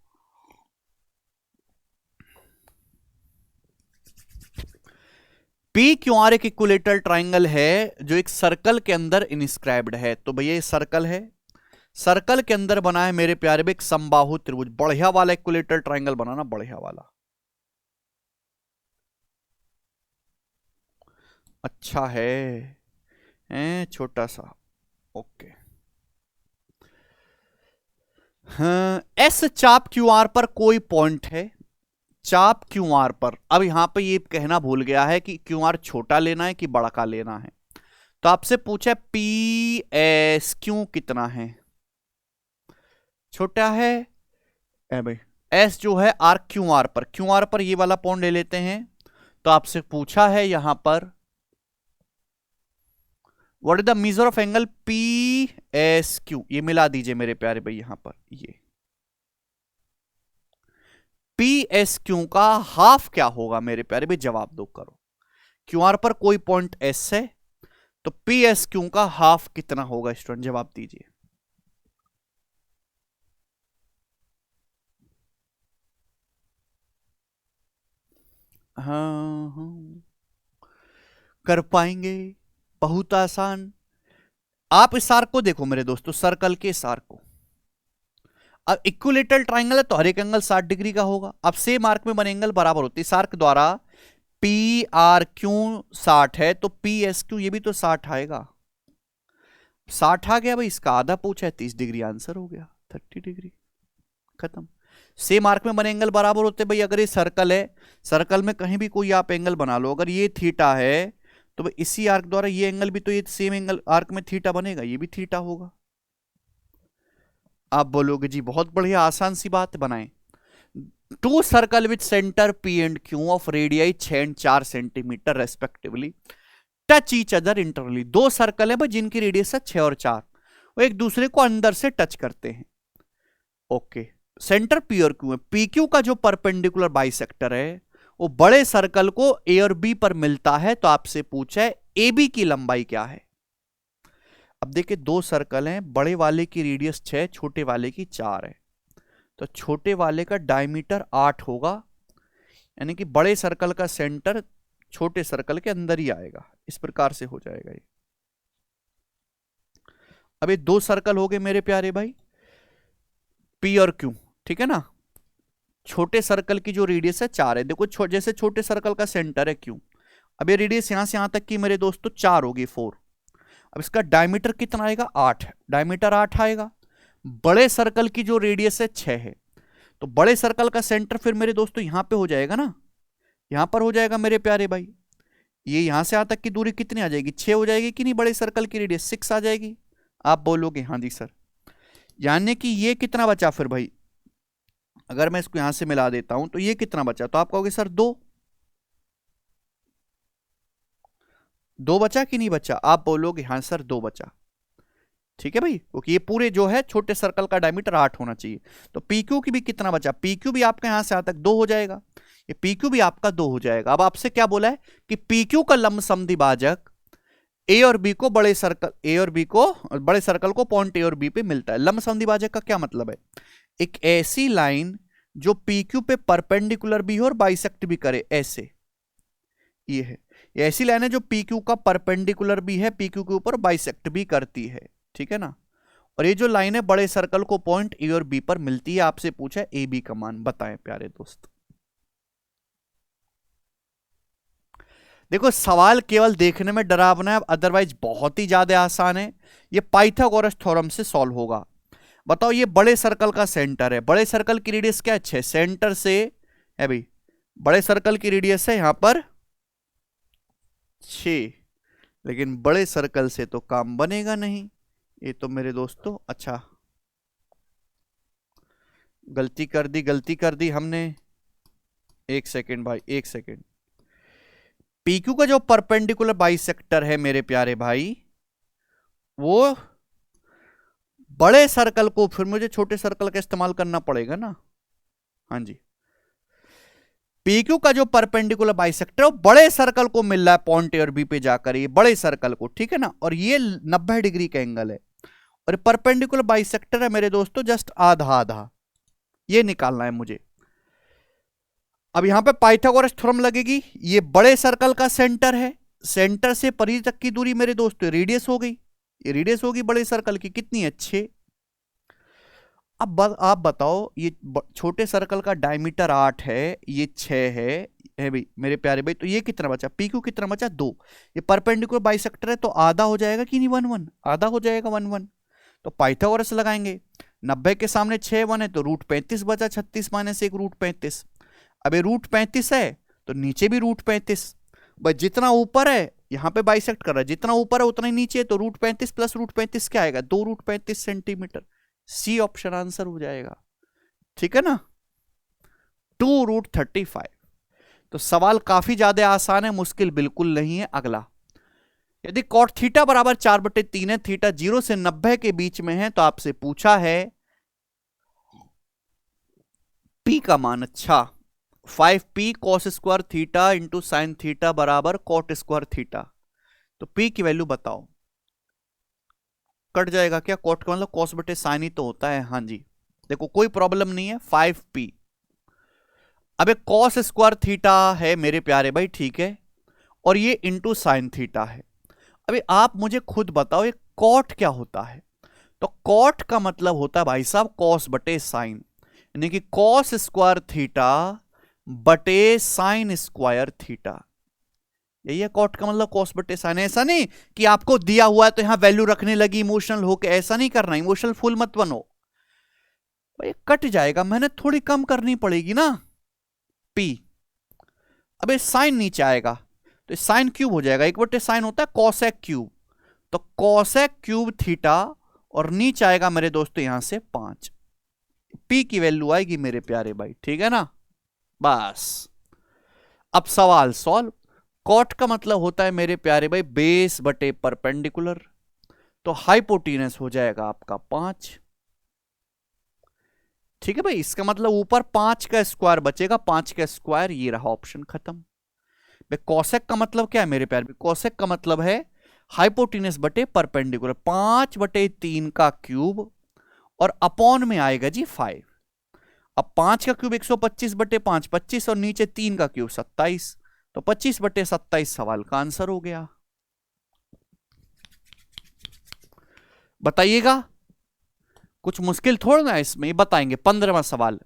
पी क्यू आर एक इक्विलेटरल ट्राइंगल है जो एक सर्कल के अंदर इनस्क्राइब्ड है। तो भैया ये सर्कल है, सर्कल के अंदर बना है मेरे प्यारे एक समबाहु त्रिभुज। बढ़िया वाला इक्विलेटरल ट्राइंगल बनाना, बढ़िया वाला। अच्छा है छोटा सा, ओके। हाँ, एस चाप क्यू आर पर कोई पॉइंट है, चाप क्यू आर पर। अब यहां पे ये कहना भूल गया है कि क्यू आर छोटा लेना है कि बड़ा का लेना है। तो आपसे पूछा पी एस क्यू कितना है, छोटा है भाई। एस जो है आर क्यू आर पर, क्यू आर पर ये वाला पॉइंट ले लेते हैं। तो आपसे पूछा है यहां पर what is the measure of angle P S Q, ये मिला दीजिए मेरे प्यारे भाई यहां पर। ये पी एस क्यू का हाफ क्या होगा मेरे प्यारे भाई, जवाब दो करो। क्यू आर पर कोई पॉइंट एस है, तो पी एस क्यू का हाफ कितना होगा स्टूडेंट, जवाब दीजिए। हाँ कर पाएंगे, बहुत आसान। आप इस आर्क को देखो मेरे दोस्तों, सर्कल के इस आर्क को। अब इक्विलेटरल ट्राइंगल है तो हर एक एंगल 60 डिग्री का होगा। अब सेम आर्क में बने एंगल बराबर होते हैं। इस आर्क द्वारा पी आर क्यू 60 है तो पी एस क्यू ये भी तो 60 आएगा। 60 आ गया भाई, इसका आधा पूछा है 30 डिग्री, आंसर हो गया 30 डिग्री, खत्म। सेम आर्क में बने एंगल बराबर होते भाई। अगर ये सर्कल है, सर्कल में कहीं भी कोई आप एंगल बना लो, अगर ये थीटा है तो इसी आर्क द्वारा ये एंगल भी, तो ये सेम एंगल आर्क में थीटा बनेगा, ये भी थीटा होगा। आप बोलोगे जी बहुत बढ़िया, आसान सी बात बनाएं। Two circle with centre P and Q of radii 6 और 4 centimetre respectively touch each other internally. दो सर्कल है भाई जिनकी रेडियस है 6 और 4, वो एक दूसरे को अंदर से टच करते हैं। ओके, सेंटर पी और क्यू है। पी क्यू का जो परपेंडिकुलर बाइसेक्टर है वो बड़े सर्कल को ए और बी पर मिलता है। तो आपसे पूछा है ए बी की लंबाई क्या है। अब देखिए दो सर्कल हैं, बड़े वाले की रेडियस 6, छोटे वाले की 4 है। तो छोटे वाले का डायमीटर 8 होगा, यानी कि बड़े सर्कल का सेंटर छोटे सर्कल के अंदर ही आएगा। इस प्रकार से हो जाएगा ये। अब ये दो सर्कल हो गए मेरे प्यारे भाई, पी और क्यू, ठीक है ना। छोटे सर्कल की जो रेडियस है 4 है। देखो जैसे छोटे सर्कल का सेंटर है क्यू, अब ये रेडियस यहां से यहां तक की मेरे दोस्तों 4 होगी 4, अब इसका डायमीटर कितना आएगा, 8, डायमीटर 8 आएगा। बड़े सर्कल की जो रेडियस है 6 है, तो बड़े सर्कल का सेंटर फिर मेरे दोस्तों यहां पे हो जाएगा ना, यहां पर हो जाएगा मेरे प्यारे भाई। ये यहां से यहां तक की दूरी कितनी आ जाएगी, 6 हो जाएगी कि नहीं, बड़े सर्कल की रेडियस 6 आ जाएगी। आप बोलोगे हाँ जी सर, यानी कि ये कितना बचा फिर भाई, अगर मैं इसको यहां से मिला देता हूं तो ये कितना बचा, तो आप कहोगे सर 2 बचा कि नहीं बचा, आप बोलोगे हाँ सर 2 बचा। ठीक है भाई, क्योंकि ये पूरे जो है छोटे सर्कल का डायमीटर 8 होना चाहिए। तो पीक्यू की भी कितना बचा, पीक्यू भी आपका यहां से यहां तक 2 हो जाएगा, ये पीक्यू भी आपका 2 हो जाएगा। अब आपसे क्या बोला है कि पीक्यू का लंब समद्विभाजक ए और बी को बड़े सर्कल को पॉइंट ए और बी पे मिलता है। लंब समद्विभाजक का क्या मतलब है, एक ऐसी लाइन जो पीक्यू पे परपेंडिकुलर भी हो और बाइसेक्ट भी करे, ऐसे ये है, ये ऐसी लाइन है जो पीक्यू का परपेंडिकुलर भी है, पीक्यू के ऊपर बाइसेक्ट भी करती है, ठीक है ना। और ये जो लाइन है बड़े सर्कल को पॉइंट ए और बी पर मिलती है। आपसे पूछा है ए बी का मान बताएं प्यारे दोस्त। देखो सवाल केवल देखने में डरावना है, अदरवाइज बहुत ही ज्यादा आसान है। ये पाइथागोरस थ्योरम से सॉल्व होगा। बताओ, ये बड़े सर्कल का सेंटर है, बड़े सर्कल की रेडियस क्या है 6, सेंटर से है भाई, बड़े सर्कल की रेडियस है यहां पर 6, लेकिन बड़े सर्कल से तो काम बनेगा नहीं। ये तो मेरे दोस्तों, अच्छा गलती कर दी हमने। एक सेकेंड भाई, एक सेकेंड। पीक्यू का जो परपेंडिकुलर बाइसेक्टर है मेरे प्यारे भाई, वो बड़े सर्कल को, फिर मुझे छोटे सर्कल का इस्तेमाल करना पड़ेगा ना। हाँ जी, पीक्यू का जो परपेंडिकुलर बाइसेक्टर है वो बड़े सर्कल को मिल रहा है पॉइंट ए और बी पे जाकर, ये बड़े सर्कल को, ठीक है ना। और ये 90 डिग्री का एंगल है, और परपेंडिकुलर बाइसेक्टर है मेरे दोस्तों जस्ट आधा आधा, ये निकालना है मुझे। अब यहां पे पाइथागोरस थ्योरम लगेगी। ये बड़े सर्कल का सेंटर है, सेंटर से परिधि तक की दूरी मेरे दोस्तों रेडियस हो गई, ये रेडियस होगी बड़े सर्कल की, कितनी है 6। अब आप बताओ, ये छोटे सर्कल का डायमीटर 8 है, ये 6 है भाई मेरे प्यारे भाई, तो ये कितना बचा, पीक्यू कितना बचा 2। ये परपेंडिकुलर बाइसेक्टर है तो आधा हो जाएगा कि नहीं, 1 1 आधा हो जाएगा 1 1। तो पाइथागोरस लगाएंगे, 90 के सामने 6 1 है तो रूट 35 बचा, 36 माइनस 1 रूट 35। अब ये रूट 35 है तो नीचे भी रूट 35, बस जितना ऊपर है यहां पे बाइसेक्ट कर रहा है, जितना ऊपर है उतना ही नीचे है, तो रूट 35 प्लस रूट 35 क्या आएगा, 2 root 35 centimetre. C option answer हो जाएगा, ठीक है ना, 2 रूट 35। तो सवाल काफी ज्यादा आसान है, मुश्किल बिल्कुल नहीं है। अगला, यदि कॉट थीटा बराबर 4/3 है, थीटा 0 से 90 के बीच में है, तो आपसे पूछा है पी का मान। अच्छा, 5p cos square theta into sine theta बराबर कॉट स्क्वायर थीटा, तो p की वैल्यू बताओ। कट जाएगा क्या, कॉट का मतलब कॉस बटे साइन ही तो होता है। हाँ जी, देखो कोई प्रॉब्लम नहीं है, 5p। अब एक कॉस स्क्वायर थीटा है मेरे प्यारे भाई, ठीक है, और ये इंटू साइन थीटा है। अभी आप मुझे खुद बताओ ये कॉट क्या होता है। तो कॉट का मतलब होता है भाई साहब कॉस बटे साइन, यानी कि कॉस स्क्वायर थीटा बटे साइन स्क्वायर थीटा, यही है कॉट का मतलब, कॉस बटे साइन। ऐसा नहीं कि आपको दिया हुआ है तो यहां वैल्यू रखने लगी इमोशनल होके, ऐसा नहीं करना, इमोशनल फुल मत बनो भाई, कट जाएगा, मेहनत थोड़ी कम करनी पड़ेगी ना। पी, अब ये साइन नीचे आएगा तो साइन क्यूब हो जाएगा, 1/साइन होता है कॉसेक क्यूब, तो कॉसेक क्यूब थीटा, और नीचे आएगा मेरे दोस्तों यहां से 5, पी की वैल्यू आएगी मेरे प्यारे भाई, ठीक है ना। बस अब सवाल सॉल्व। कॉट का मतलब होता है मेरे प्यारे भाई बेस बटे परपेंडिकुलर, तो हाइपोटेनस हो जाएगा आपका 5, ठीक है भाई। इसका मतलब ऊपर 5 का स्क्वायर बचेगा, 5 का स्क्वायर, ये रहा ऑप्शन खत्म भाई। कॉसेक का मतलब क्या है मेरे प्यारे भाई, कॉसेक का मतलब है हाइपोटेनस बटे परपेंडिकुलर, 5/3 का क्यूब, और अपॉन में आएगा जी 5। अब 5 का क्यूब 125/5 25, और नीचे 3 का क्यूब 27, तो 25/27 सवाल का आंसर हो गया। बताइएगा, कुछ मुश्किल थोड़ा ना इसमें, बताएंगे। 15वां सवाल,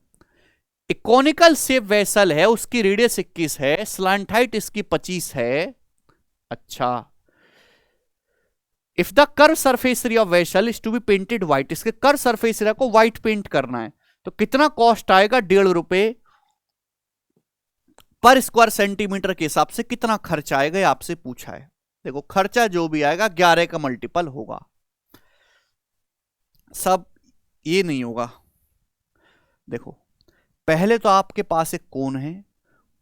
एक कॉनिकल शेप वेसल है, उसकी रेडियस 21 है, स्लैंट हाइट इसकी 25 है। अच्छा, if the curve surface area of vessel is to be painted white, इसके कर्व सरफेस एरिया को व्हाइट पेंट करना है तो कितना कॉस्ट आएगा, ₹1.5 पर स्क्वायर सेंटीमीटर के हिसाब से कितना खर्चा आएगा, ये आपसे पूछा है। देखो खर्चा जो भी आएगा 11 का मल्टीपल होगा, सब ये नहीं होगा। देखो पहले तो आपके पास एक कोण है,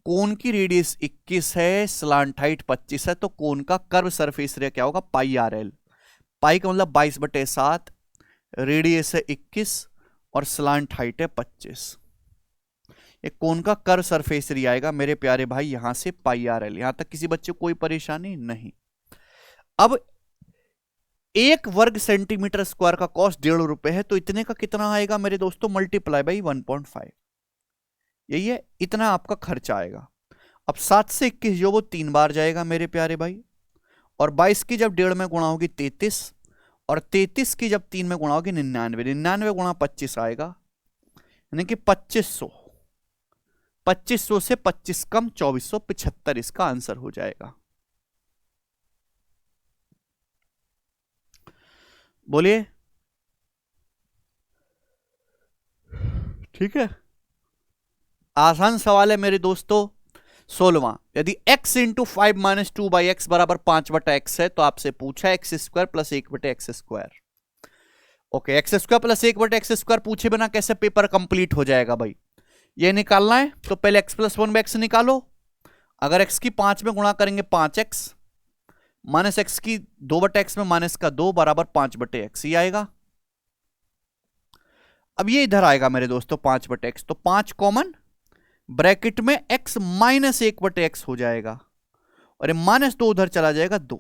कोण की रेडियस 21 है, स्लांट हाइट 25 है, तो कोण का कर्व सरफेस एरिया क्या होगा, πRL। पाई का मतलब 22/7, रेडियस है 21 और स्लांट हाइट है 25। एक कोण का कर्व सरफेस एरिया आएगा मेरे प्यारे भाई यहां से πRL। यहां तक किसी बच्चे को कोई परेशानी नहीं। अब 1 वर्ग सेंटीमीटर स्क्वायर का कॉस्ट ₹1.5 है, तो इतने का कितना आएगा मेरे दोस्तों, मल्टीप्लाई बाई 1.5, यही है, इतना आपका खर्चा आएगा। अब 7 से 21 जो वो 3 बार जाएगा मेरे प्यारे भाई, और 22 की जब 1.5 में गुणा होगी 33, और 33 की जब 3 में गुणा होगी 99, 99 गुणा 25 आएगा, यानी कि 2500। 2500 से 25 कम 2475 इसका आंसर हो जाएगा। बोलिए, ठीक है, आसान सवाल है मेरे दोस्तों। 16वां, यदि x into 5 minus 2 by x बराबर 5/x है तो आपसे पूछा x square plus 1/x square. Okay, x square plus 1/x square पूछे बिना कैसे पेपर कंप्लीट हो जाएगा भाई। ये निकालना है तो पहले x प्लस 1/x निकालो। अगर x की 5 में गुणा करेंगे 5x, माइनस x की 2/x में माइनस का 2 बराबर 5/x ही आएगा। अब ये इधर आएगा मेरे दोस्तों 5/x, तो 5 कॉमन, ब्रैकेट में x माइनस 1/x हो जाएगा, और माइनस 2 उधर चला जाएगा 2,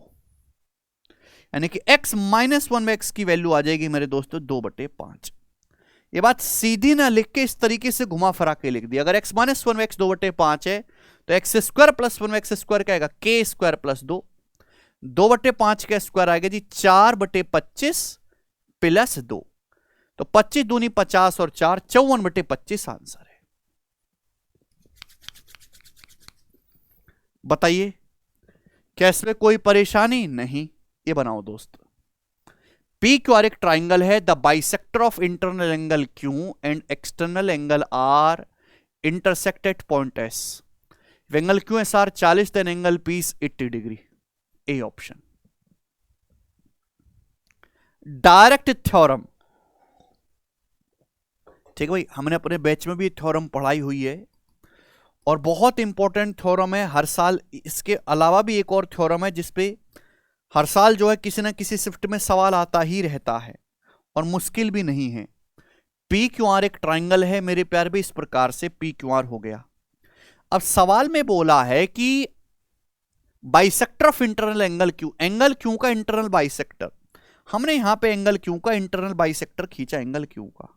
यानी कि x माइनस 1/x की वैल्यू आ जाएगी मेरे दोस्तों 2/5। ये बात सीधी ना लिख के इस तरीके से घुमा फिरा के लिख दी। अगर x माइनस 1/x 2/5 है तो x square plus 1/x square क्या आएगा, k स्क्वायर प्लस 2, 2/5 का स्क्वायर आएगा जी 4/25 प्लस 2, तो 25 दूनी 50 और 4 54/25 आंसर है। बताइए क्या इसमें कोई परेशानी नहीं। ये बनाओ दोस्त, पी क्यू आर एक ट्राइंगल है, the bisector of internal angle Q and external angle R intersect at point S. Angle Q S R 40 then angle P 80 degree, A option. Direct theorem, ठीक है भाई, हमने अपने बैच में भी theorem पढ़ाई हुई है और बहुत इंपॉर्टेंट थ्योरम है हर साल। इसके अलावा भी एक और थ्योरम है जिसपे हर साल जो है किसी ना किसी शिफ्ट में सवाल आता ही रहता है और मुश्किल भी नहीं है। पी क्यू आर एक ट्राइंगल है मेरे प्यार भी, इस प्रकार से पी क्यू आर हो गया। अब सवाल में बोला है कि bisector of internal angle Q का इंटरनल बाइसेक्टर, हमने यहां पे एंगल क्यू का इंटरनल बाइसेक्टर खींचा एंगल क्यू का,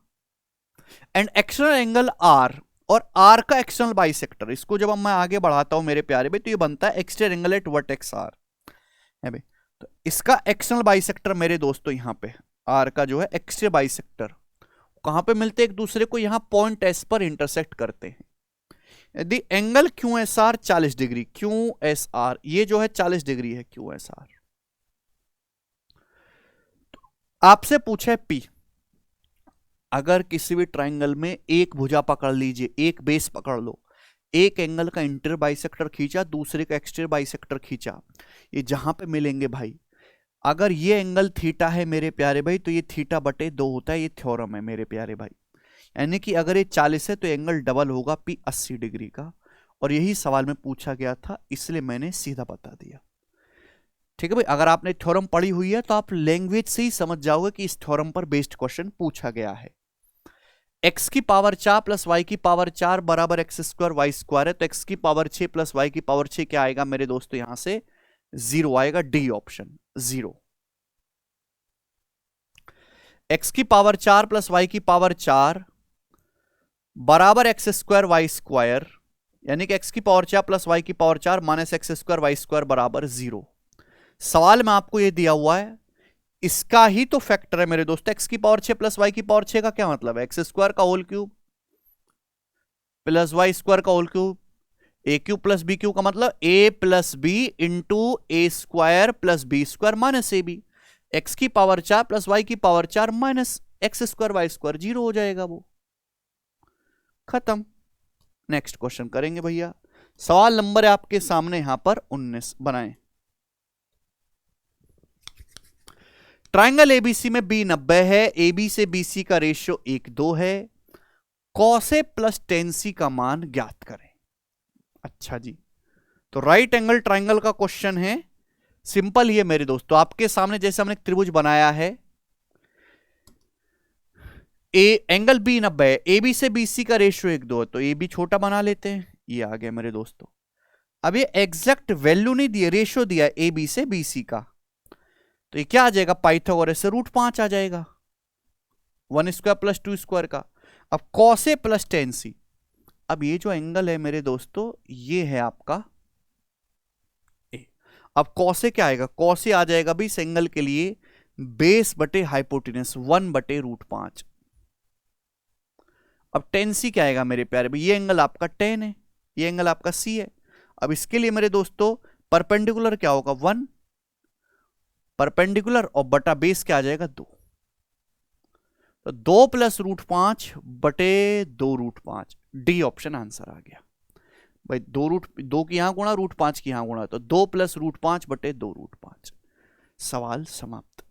एंड एक्सटर्नल एंगल आर और आर का एक्सटर्नल बाइसेक्टर। इसको जब मैं आगे बढ़ाता हूं मेरे प्यारे भाई तो ये बनता है external angle at vertex R है भाई। तो इसका एक्सटर्नल बाइसेक्टर मेरे दोस्तों यहां पे आर का जो है एक्सटर्नल बाइसेक्टर कहां पे मिलते हैं एक दूसरे को, यहां पॉइंट एस पर इंटरसेक्ट करते हैं। यदि angle Q S R 40 degree, Q S are ये जो है 40 डिग्री है क्यू एस आर, आपसे पूछा है पी। अगर किसी भी ट्राइंगल में एक भुजा पकड़ लीजिए, एक बेस पकड़ लो, एक एंगल का इंटर बाइसेक्टर खींचा, दूसरे का एक्सटर बाइसेक्टर खींचा, ये जहां पे मिलेंगे भाई, अगर ये एंगल थीटा है मेरे प्यारे भाई तो ये θ/2 होता है। ये थ्योरम है मेरे प्यारे भाई, यानी कि अगर ये 40 है तो एंगल डबल होगा पी 80 डिग्री का, और यही सवाल में पूछा गया था इसलिए मैंने सीधा बता दिया। ठीक है भाई, अगर आपने थ्योरम पढ़ी हुई है तो आप लैंग्वेज से ही समझ जाओगे कि इस थ्योरम पर बेस्ड क्वेश्चन पूछा गया है। x की पावर 4 प्लस y की पावर 4 बराबर एक्स स्क्वायर वाई स्क्वायर है, तो x की पावर 6 प्लस y की पावर 6 क्या आएगा मेरे दोस्तों, यहां से 0 आएगा, डी ऑप्शन 0। x की पावर 4 प्लस y की पावर 4 बराबर एक्स स्क्वायर वाई स्क्वायर, यानी कि x की पावर 4 प्लस y की power 4 minus X square Y square बराबर 0। सवाल में आपको यह दिया हुआ है, इसका ही तो फैक्टर है मेरे दोस्तों। x की पावर 6 प्लस y की पावर 6 का क्या मतलब है, एक्स स्क्वायर का whole cube plus Y square का whole cube, A cube plus B cube का मतलब a plus B into A square plus B square minus A B. X की पावर 4 प्लस वाई की power 4 minus X square Y square, 0 हो जाएगा वो, खत्म। Next question करेंगे भैया। सवाल नंबर है आपके सामने यहां पर 19, बनाएं। ट्राइंगल एबीसी में बी 90 है, एबी से बीसी का रेशियो 1:2 है, कॉस ए प्लस टेन सी का मान ज्ञात करें। अच्छा जी, तो राइट एंगल ट्राइंगल का क्वेश्चन है, सिंपल ही है मेरे दोस्तों। आपके सामने जैसे हमने एक त्रिभुज बनाया है, एंगल बी 90 है, ए बी से बीसी का रेशियो 1:2 है, तो ए बी छोटा बना लेते हैं, ये आ गया मेरे दोस्तों। अब ये एग्जैक्ट वैल्यू नहीं दिया, रेशियो दिया ए बी से बीसी का, तो ये क्या आ जाएगा, पाइथागोरस से √5 आ जाएगा, 1 स्क्वायर प्लस 2 स्क्वायर का। अब कॉस ए प्लस टेन सी, अब ये जो एंगल है मेरे दोस्तों, ये है आपका ए। अब कॉस ए क्या आएगा, कॉस ए आ जाएगा भी इस एंगल के लिए बेस बटे हाइपोटेनस 1/√5। अब टेन सी क्या आएगा मेरे प्यारे भाई, ये एंगल आपका 10 है, ये एंगल आपका सी है। अब इसके लिए मेरे दोस्तों परपेंडिकुलर क्या होगा, 1 परपेंडिकुलर, और बटा बेस क्या आ जाएगा, 2, तो 2 + √5 बटे 2√5, डी ऑप्शन आंसर आ गया भाई। 2 की यहां गुणा, √5 की यहां गुणा, तो 2 + √5 बटे 2√5, सवाल समाप्त।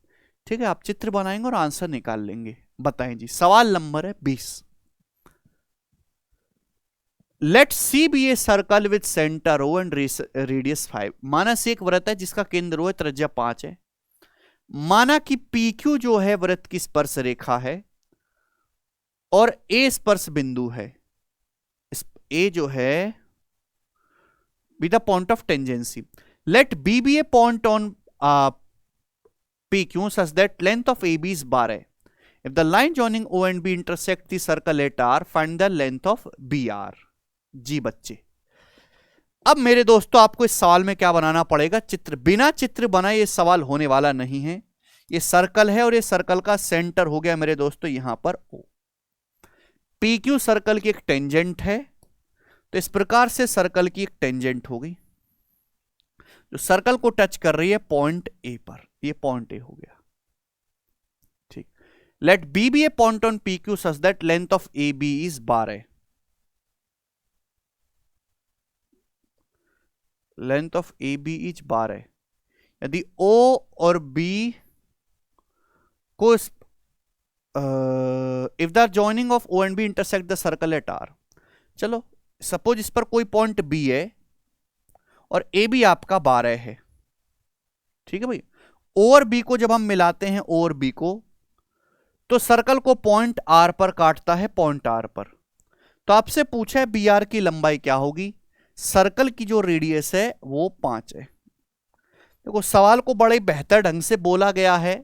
ठीक है, आप चित्र बनाएंगे और आंसर निकाल लेंगे। बताएं जी, सवाल नंबर है 20। Let C be a circle with centre O and radius 5। माना से एक वृत्त है जिसका केंद्र O है, त्रिज्या 5 है। माना कि PQ जो है वृत्त की स्पर्श रेखा है और A स्पर्श बिंदु है, A जो है with the point of tangency. Let B be a point on PQ such that length of AB is 12. If the line joining O and B intersect the circle at R, find the length of BR. जी बच्चे, अब मेरे दोस्तों आपको इस सवाल में क्या बनाना पड़ेगा, चित्र। बिना चित्र बनाए ये सवाल होने वाला नहीं है। ये सर्कल है और ये सर्कल का सेंटर हो गया मेरे दोस्तों यहां पर O। PQ सर्कल की एक टेंजेंट है, तो इस प्रकार से सर्कल की एक टेंजेंट होगी जो सर्कल को टच कर रही है पॉइंट A पर, ये पॉइंट A हो गया। ठीक, late B be a point on PQ such that length of AB is 12. Length of A B is 12। यदि O और B को if the joining of O and B intersect the circle at R, चलो suppose इस पर कोई point B है और A B आपका 12 है। ठीक है भाई, O और B को जब हम मिलाते हैं, O और B को, तो सर्कल को पॉइंट R पर काटता है, पॉइंट R पर। तो आपसे पूछा है BR की लंबाई क्या होगी, सर्कल की जो रेडियस है वो 5 है। देखो सवाल को बड़े बेहतर ढंग से बोला गया है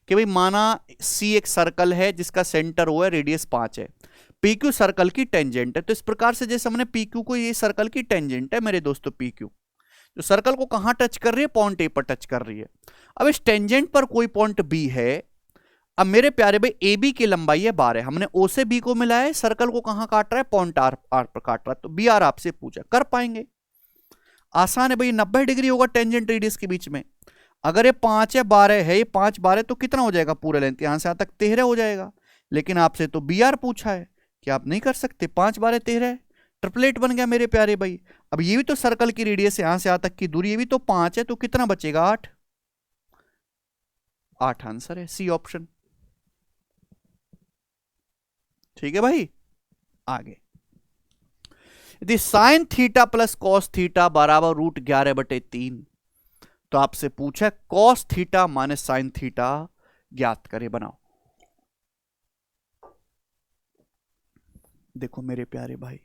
कि भाई माना C एक सर्कल है जिसका सेंटर O है, रेडियस 5 है, PQ सर्कल की टेंजेंट है। तो इस प्रकार से जैसे हमने PQ को, ये सर्कल की टेंजेंट है मेरे दोस्तों, PQ जो सर्कल को कहां टच कर रही है, पॉइंट A पर टच कर रही है। अब इस टेंजेंट पर कोई पॉइंट B है। अब मेरे प्यारे भाई ए बी की लंबाई है 12, हमने O से B को मिलाया है, सर्कल को कहां काट रहा है, पॉइंट R पर काट रहा है, तो BR आपसे पूछा, कर पाएंगे, आसान है भाई। 90 डिग्री होगा टेंजेंट रेडियस के बीच में। अगर ये 5 है 12 है, ये 5 12 तो कितना हो जाएगा पूरा लेंथ, यहां से यहां तक 13 हो जाएगा। लेकिन आपसे तो BR पूछा है कि आप नहीं कर सकते, 5 12 13, ट्रिपलेट बन गया मेरे प्यारे भाई। अब ये भी तो सर्कल की रेडियस, यहां से यहां तक की दूरी, ये भी तो 5 है, तो कितना बचेगा, 8 आंसर है, सी ऑप्शन। ठीक है भाई, आगे। यदि sign theta plus cos theta बराबर √11/3, तो आपसे पूछा cos theta minus sine theta ज्ञात करे, बनाओ। देखो मेरे प्यारे भाई,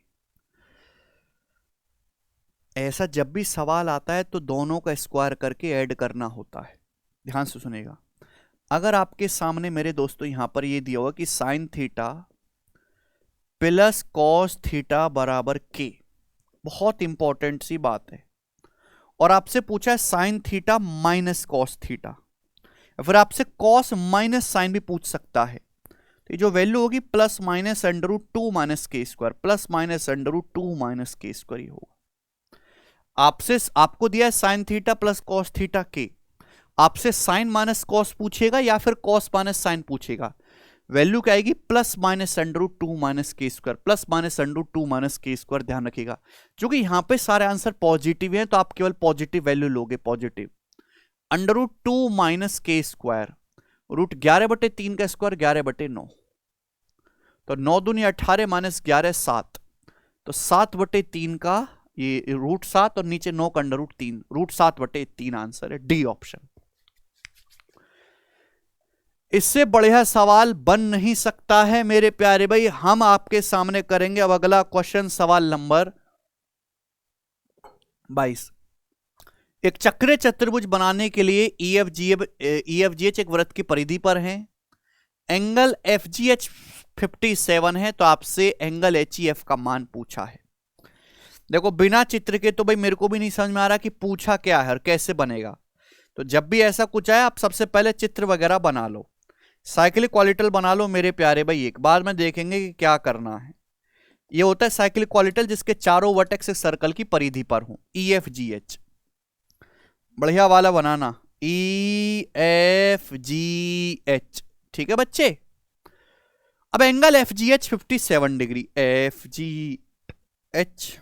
ऐसा जब भी सवाल आता है तो दोनों का स्क्वायर करके ऐड करना होता है। ध्यान से सुनेगा। अगर आपके सामने मेरे दोस्तों यहां पर ये दिया हुआ कि sign theta plus cos theta बराबर के, बहुत इंपॉर्टेंट सी बात है, और आपसे पूछा है sine theta minus cos theta, फिर आपसे कॉस माइनस साइन भी पूछ सकता है। तो ये जो वैल्यू होगी plus minus √2 minus K square, plus minus √2 minus K square ही होगा। आपसे आपको दिया है sine theta plus cos theta K, आपसे साइन माइनस कॉस पूछेगा या फिर कॉस माइनस साइन पूछेगा, वैल्यू क्या आएगी, plus minus under root 2 minus K square, plus minus under root 2 minus K square. ध्यान रखिएगा क्योंकि यहां पे सारे आंसर पॉजिटिव हैं तो आप केवल पॉजिटिव वैल्यू लोगे, positive. Under root 2 minus K square, root 11/3 का स्क्वायर 11/9, तो 9 दूनी 18 माइनस 11 7, तो 7/3 का ये रूट 7 और नीचे 9 का अंडर रूट 3, रूट 7/3 आंसर है, डी ऑप्शन। इससे बढ़िया सवाल बन नहीं सकता है मेरे प्यारे भाई। हम आपके सामने करेंगे अब अगला क्वेश्चन, सवाल नंबर 22। एक चक्रीय चतुर्भुज बनाने के लिए EFGH एक वृत्त की परिधि पर है, एंगल FGH 57 है, तो आपसे एंगल HEF का मान पूछा है। देखो बिना चित्र के तो भाई मेरे को भी नहीं समझ में आ रहा कि पूछा क्या है और कैसे बनेगा, तो जब भी ऐसा कुछ आए आप सबसे पहले चित्र वगैरह बना लो, साइक्लिक क्वालिटल बना लो मेरे प्यारे भाई, एक बाद में देखेंगे कि क्या करना है। ये होता है साइक्लिक क्वालिटल जिसके चारों वर्टेक्स एक सर्कल की परिधि पर हो, EFGH। बढ़िया वाला बनाना, EFGH, ठीक है बच्चे। अब एंगल FGH 57 डिग्री, FGH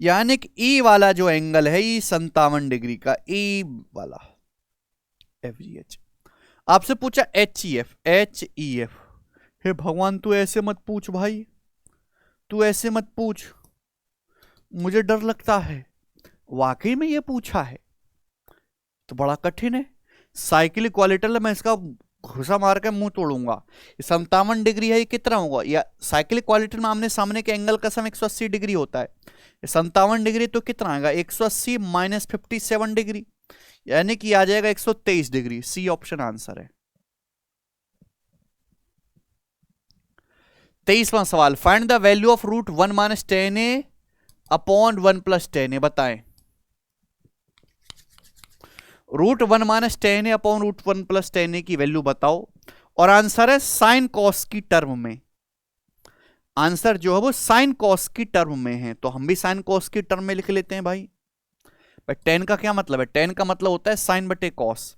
यानी कि E वाला जो एंगल है ये 57 डिग्री का, E वाला FGH। आपसे पूछा HEF, हे भगवान तू ऐसे मत पूछ भाई, तू ऐसे मत पूछ, मुझे डर लगता है। वाकई में ये पूछा है तो बड़ा कठिन है। साइक्लिक क्वालिटल मैं इसका घुसा मार के मुंह तोड़ूंगा। 57 डिग्री है, ये कितना होगा, या साइक्लिक क्वालिटल में आमने सामने के एंगल का सम 180 डिग्री होता है, 57 डिग्री तो कितना आएगा, 180 माइनस 57 डिग्री, यानी कि आ जाएगा 123 डिग्री। सी ऑप्शन आंसर है। 23वां सवाल, find the value of root 1 minus 10a upon 1 plus 10a, बताएं। Root 1 minus 10a upon root 1 plus 10a की वैल्यू बताओ, और आंसर है साइन कॉस की टर्म में। आंसर जो है वो साइन कॉस की टर्म में है, तो हम भी साइन कॉस की टर्म में लिख लेते हैं भाई। 10 का क्या मतलब है, 10 का मतलब होता है साइन बटे कॉस।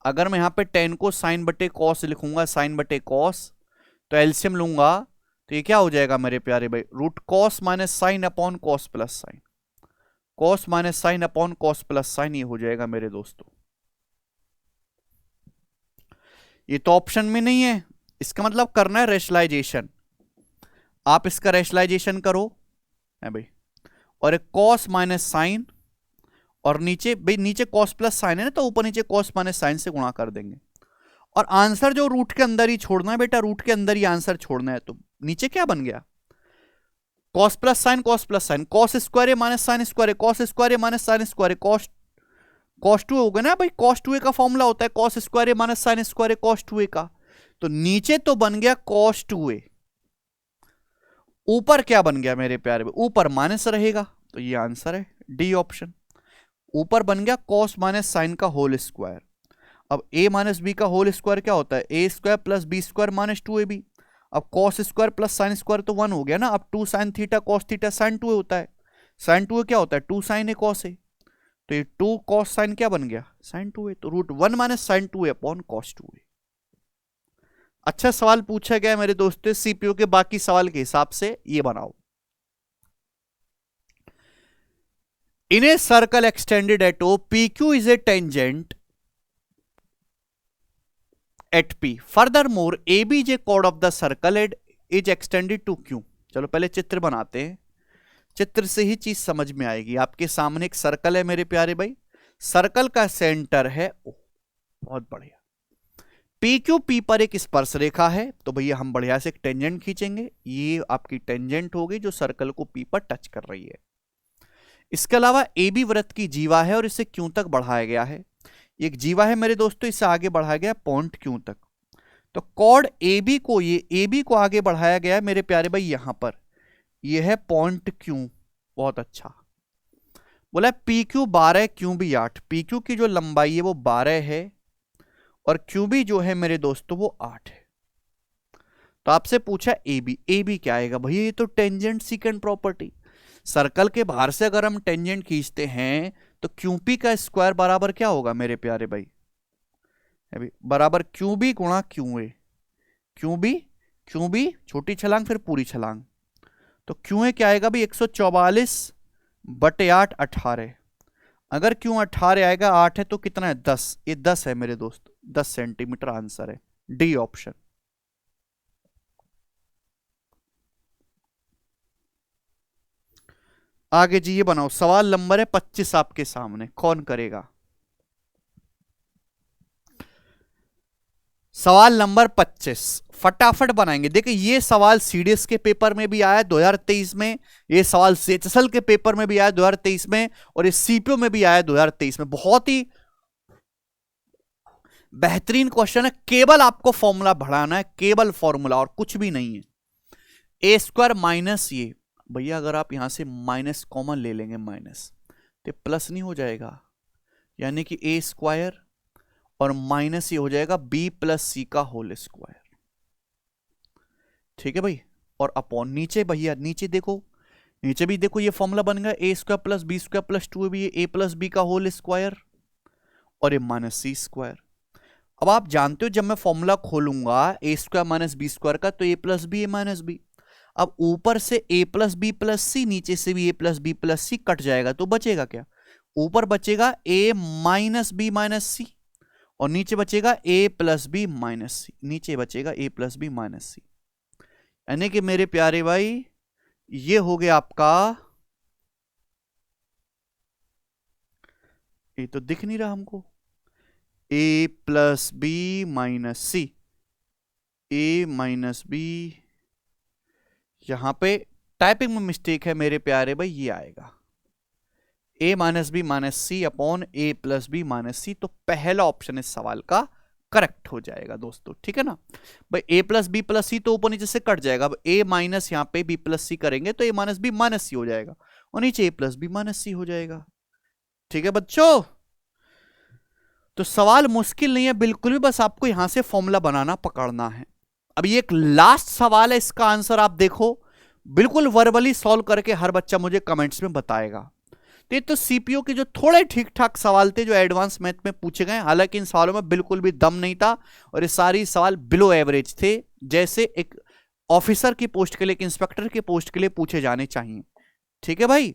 अगर मैं यहां पे 10 को साइन बटे कॉस लिखूंगा, साइन बटे कॉस, तो एलसीएम लूंगा तो ये क्या हो जाएगा मेरे प्यारे भाई, root cos minus sine upon cos plus sine, cos minus sine upon cos plus sine, ये हो जाएगा मेरे दोस्तों। ये तो ऑप्शन में नहीं है, इसका मतलब करना है रेशनलाइजेशन। आप इसका रेशनलाइजेशन करो है भाई, और एक कॉस माइनस साइन, और नीचे भाई नीचे कॉस प्लस साइन है ना, तो ऊपर नीचे कॉस माइनस साइन से गुणा कर देंगे, और आंसर जो रूट के अंदर ही छोड़ना है बेटा, रूट के अंदर ही आंसर छोड़ना है। तो नीचे क्या बन गया, cos plus sine, cos plus sine, cos square A minus sine square A, cos square A minus sine square A, cos 2 हो गया ना भाई, कॉस 2a का फॉर्मूला होता है cos square A minus sine square A cos 2a का, तो नीचे तो बन गया कॉस 2a, ऊपर क्या बन गया मेरे प्यारे, ऊपर माइनस रहेगा, तो ये आंसर है डी ऑप्शन। ऊपर बन गया कॉस माइनस साइन का होल स्क्वायर। अब a माइनस बी का होल स्क्वायर क्या होता है, A square plus B square minus 2ab। अब cos square plus sine square तो 1 हो गया ना, अब 2 sine theta cos theta sine 2a होता है, साइन 2a क्या होता है 2 साइन ए कॉस ए, तो ये 2 कॉस साइन क्या बन गया साइन 2a, तो root 1 minus sine 2a upon cos 2a। अच्छा सवाल पूछा गया मेरे दोस्तों, सीपीयू के बाकी सवाल के हिसाब से ये बनाओ। In a circle extended at O, PQ is a tangent at P. Furthermore, AB is a chord of the circle and is extended to Q. चलो पहले चित्र बनाते हैं, चित्र से ही चीज समझ में आएगी। आपके सामने एक सर्कल है मेरे प्यारे भाई, सर्कल का सेंटर है O, बहुत बढ़िया। PQ P पर एक स्पर्श रेखा है, तो भैया हम बढ़िया से एक टेंजेंट खींचेंगे, ये आपकी टेंजेंट होगी जो सर्कल को P पर टच कर रही है। इसके अलावा AB वृत्त की जीवा है और इसे Q तक बढ़ाया गया है। एक जीवा है मेरे दोस्तों, इसे आगे बढ़ाया गया पॉइंट Q तक, तो कॉर्ड AB को, ये AB को आगे बढ़ाया गया है मेरे प्यारे भाई यहां पर, ये है पॉइंट Q। बहुत अच्छा बोला, PQ 12 QB 8, PQ की जो लंबाई है वो 12 है और QB जो है मेरे दोस्तों वो 8 है। तो आपसे पूछा AB क्या आएगा भैया, ये तो टेंजेंट सीकेंट प्रॉपर्टी, सर्कल के बाहर से अगर हम टेंजेंट खींचते हैं तो QP का स्क्वायर बराबर क्या होगा मेरे प्यारे भाई? अभी बराबर QB गुणा QA। QB छोटी छलांग फिर पूरी छलांग, तो QA क्या आएगा भाई? 144/8 18। अगर Q 18 आएगा, 8 है तो कितना है? 10। ये 10 है मेरे दोस्त, 10 सेंटीमीटर आंसर है, डी ऑप्शन। आगे जी ये बनाओ, सवाल नंबर है 25 आपके सामने, कौन करेगा? सवाल नंबर 25 फटाफट बनाएंगे। देखिए ये सवाल सीडीएस के पेपर में भी आया 2023 में, ये सवाल सीएचएसएल के पेपर में भी आया 2023 में, और ये सीपीओ में भी आया 2023 में। बहुत ही बेहतरीन क्वेश्चन है, केवल आपको फॉर्मूला बढ़ाना है, केवल फॉर्मूला और कुछ भी नहीं है। ए स्क्वायर माइनस ये, भैया अगर आप यहां से माइनस कॉमन ले लेंगे माइनस, तो प्लस नहीं हो जाएगा, यानी कि ए स्क्वायर और माइनस ये हो जाएगा बी प्लस सी का होल स्क्वायर। ठीक है भाई, और अपॉन नीचे, भैया नीचे देखो, नीचे भी देखो ये फॉर्मूला बन गया, A square plus B square plus 2 भी ए प्लस बी का होल स्क्वायर और ये माइनस सी स्क्वायर। अब आप जानते हो जब मैं फॉर्मूला खोलूंगा ए स्क्वायर माइनस बी स्क्वायर का, तो ए प्लस बी ए माइनस बी। अब ऊपर से ए प्लस बी प्लस सी, नीचे से भी A plus B plus C cut जाएगा, तो बचेगा क्या? ऊपर बचेगा ए माइनस बी माइनस सी, और नीचे बचेगा ए प्लस बी माइनस सी, नीचे बचेगा ए प्लस बी माइनस सी। यानी कि मेरे प्यारे भाई ये हो गया आपका, ये तो दिख नहीं रहा हमको, ए प्लस बी माइनस सी, ए माइनस बी, यहां पे टाइपिंग में मिस्टेक है मेरे प्यारे भाई, ये आएगा ए माइनस बी माइनस सी अपॉन ए प्लस बी माइनस सी। तो पहला ऑप्शन इस सवाल का करेक्ट हो जाएगा दोस्तों, ठीक है ना भाई। ए प्लस बी प्लस सी तो ऊपर नीचे से कट जाएगा, अब ए माइनस यहाँ पे बी प्लस सी करेंगे तो ए माइनस बी माइनस सी हो जाएगा, और नीचे ए प्लस बी माइनस सी हो जाएगा। ठीक है बच्चों, तो सवाल मुश्किल नहीं है बिल्कुल भी, बस आपको यहां से फॉर्मूला बनाना पकड़ना है। अब ये एक लास्ट सवाल है, इसका आंसर आप देखो, बिल्कुल वर्बली सॉल्व करके हर बच्चा मुझे कमेंट्स में बताएगा। तो सीपीओ के जो थोड़े ठीक ठाक सवाल थे जो एडवांस मैथ में पूछे गए, हालांकि इन सवालों में बिल्कुल भी दम नहीं था, और ये सारी सवाल बिलो एवरेज थे, जैसे एक ऑफिसर की पोस्ट के लिए, एक इंस्पेक्टर की पोस्ट के लिए पूछे जाने चाहिए। ठीक है भाई,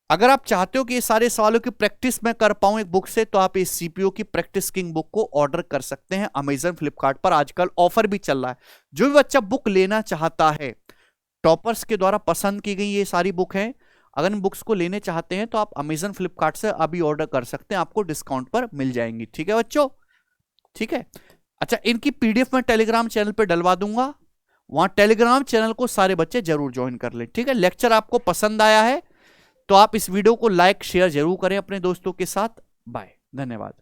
अगर आप चाहते हो कि ये सारे सवालों की प्रैक्टिस मैं कर पाऊं एक बुक से, तो आप इस सीपीओ की प्रैक्टिस किंग बुक को ऑर्डर कर सकते हैं अमेजन फ्लिपकार्ट पर, आजकल ऑफर भी चल रहा है। जो भी बच्चा बुक लेना चाहता है, टॉपर्स के द्वारा पसंद की गई ये सारी बुक है, अगर इन बुक्स को लेने चाहते हैं तो आप अमेजन फ्लिपकार्ट से अभी ऑर्डर कर सकते हैं, आपको डिस्काउंट पर मिल जाएंगी। ठीक है बच्चों, ठीक है। अच्छा, इनकी पीडीएफ मैं टेलीग्राम चैनल पे डलवा दूंगा, वहां टेलीग्राम चैनल को सारे बच्चे जरूर ज्वाइन कर लें। ठीक है, लेक्चर आपको पसंद आया है तो आप इस वीडियो को लाइक शेयर जरूर करें अपने दोस्तों के साथ। बाय, धन्यवाद।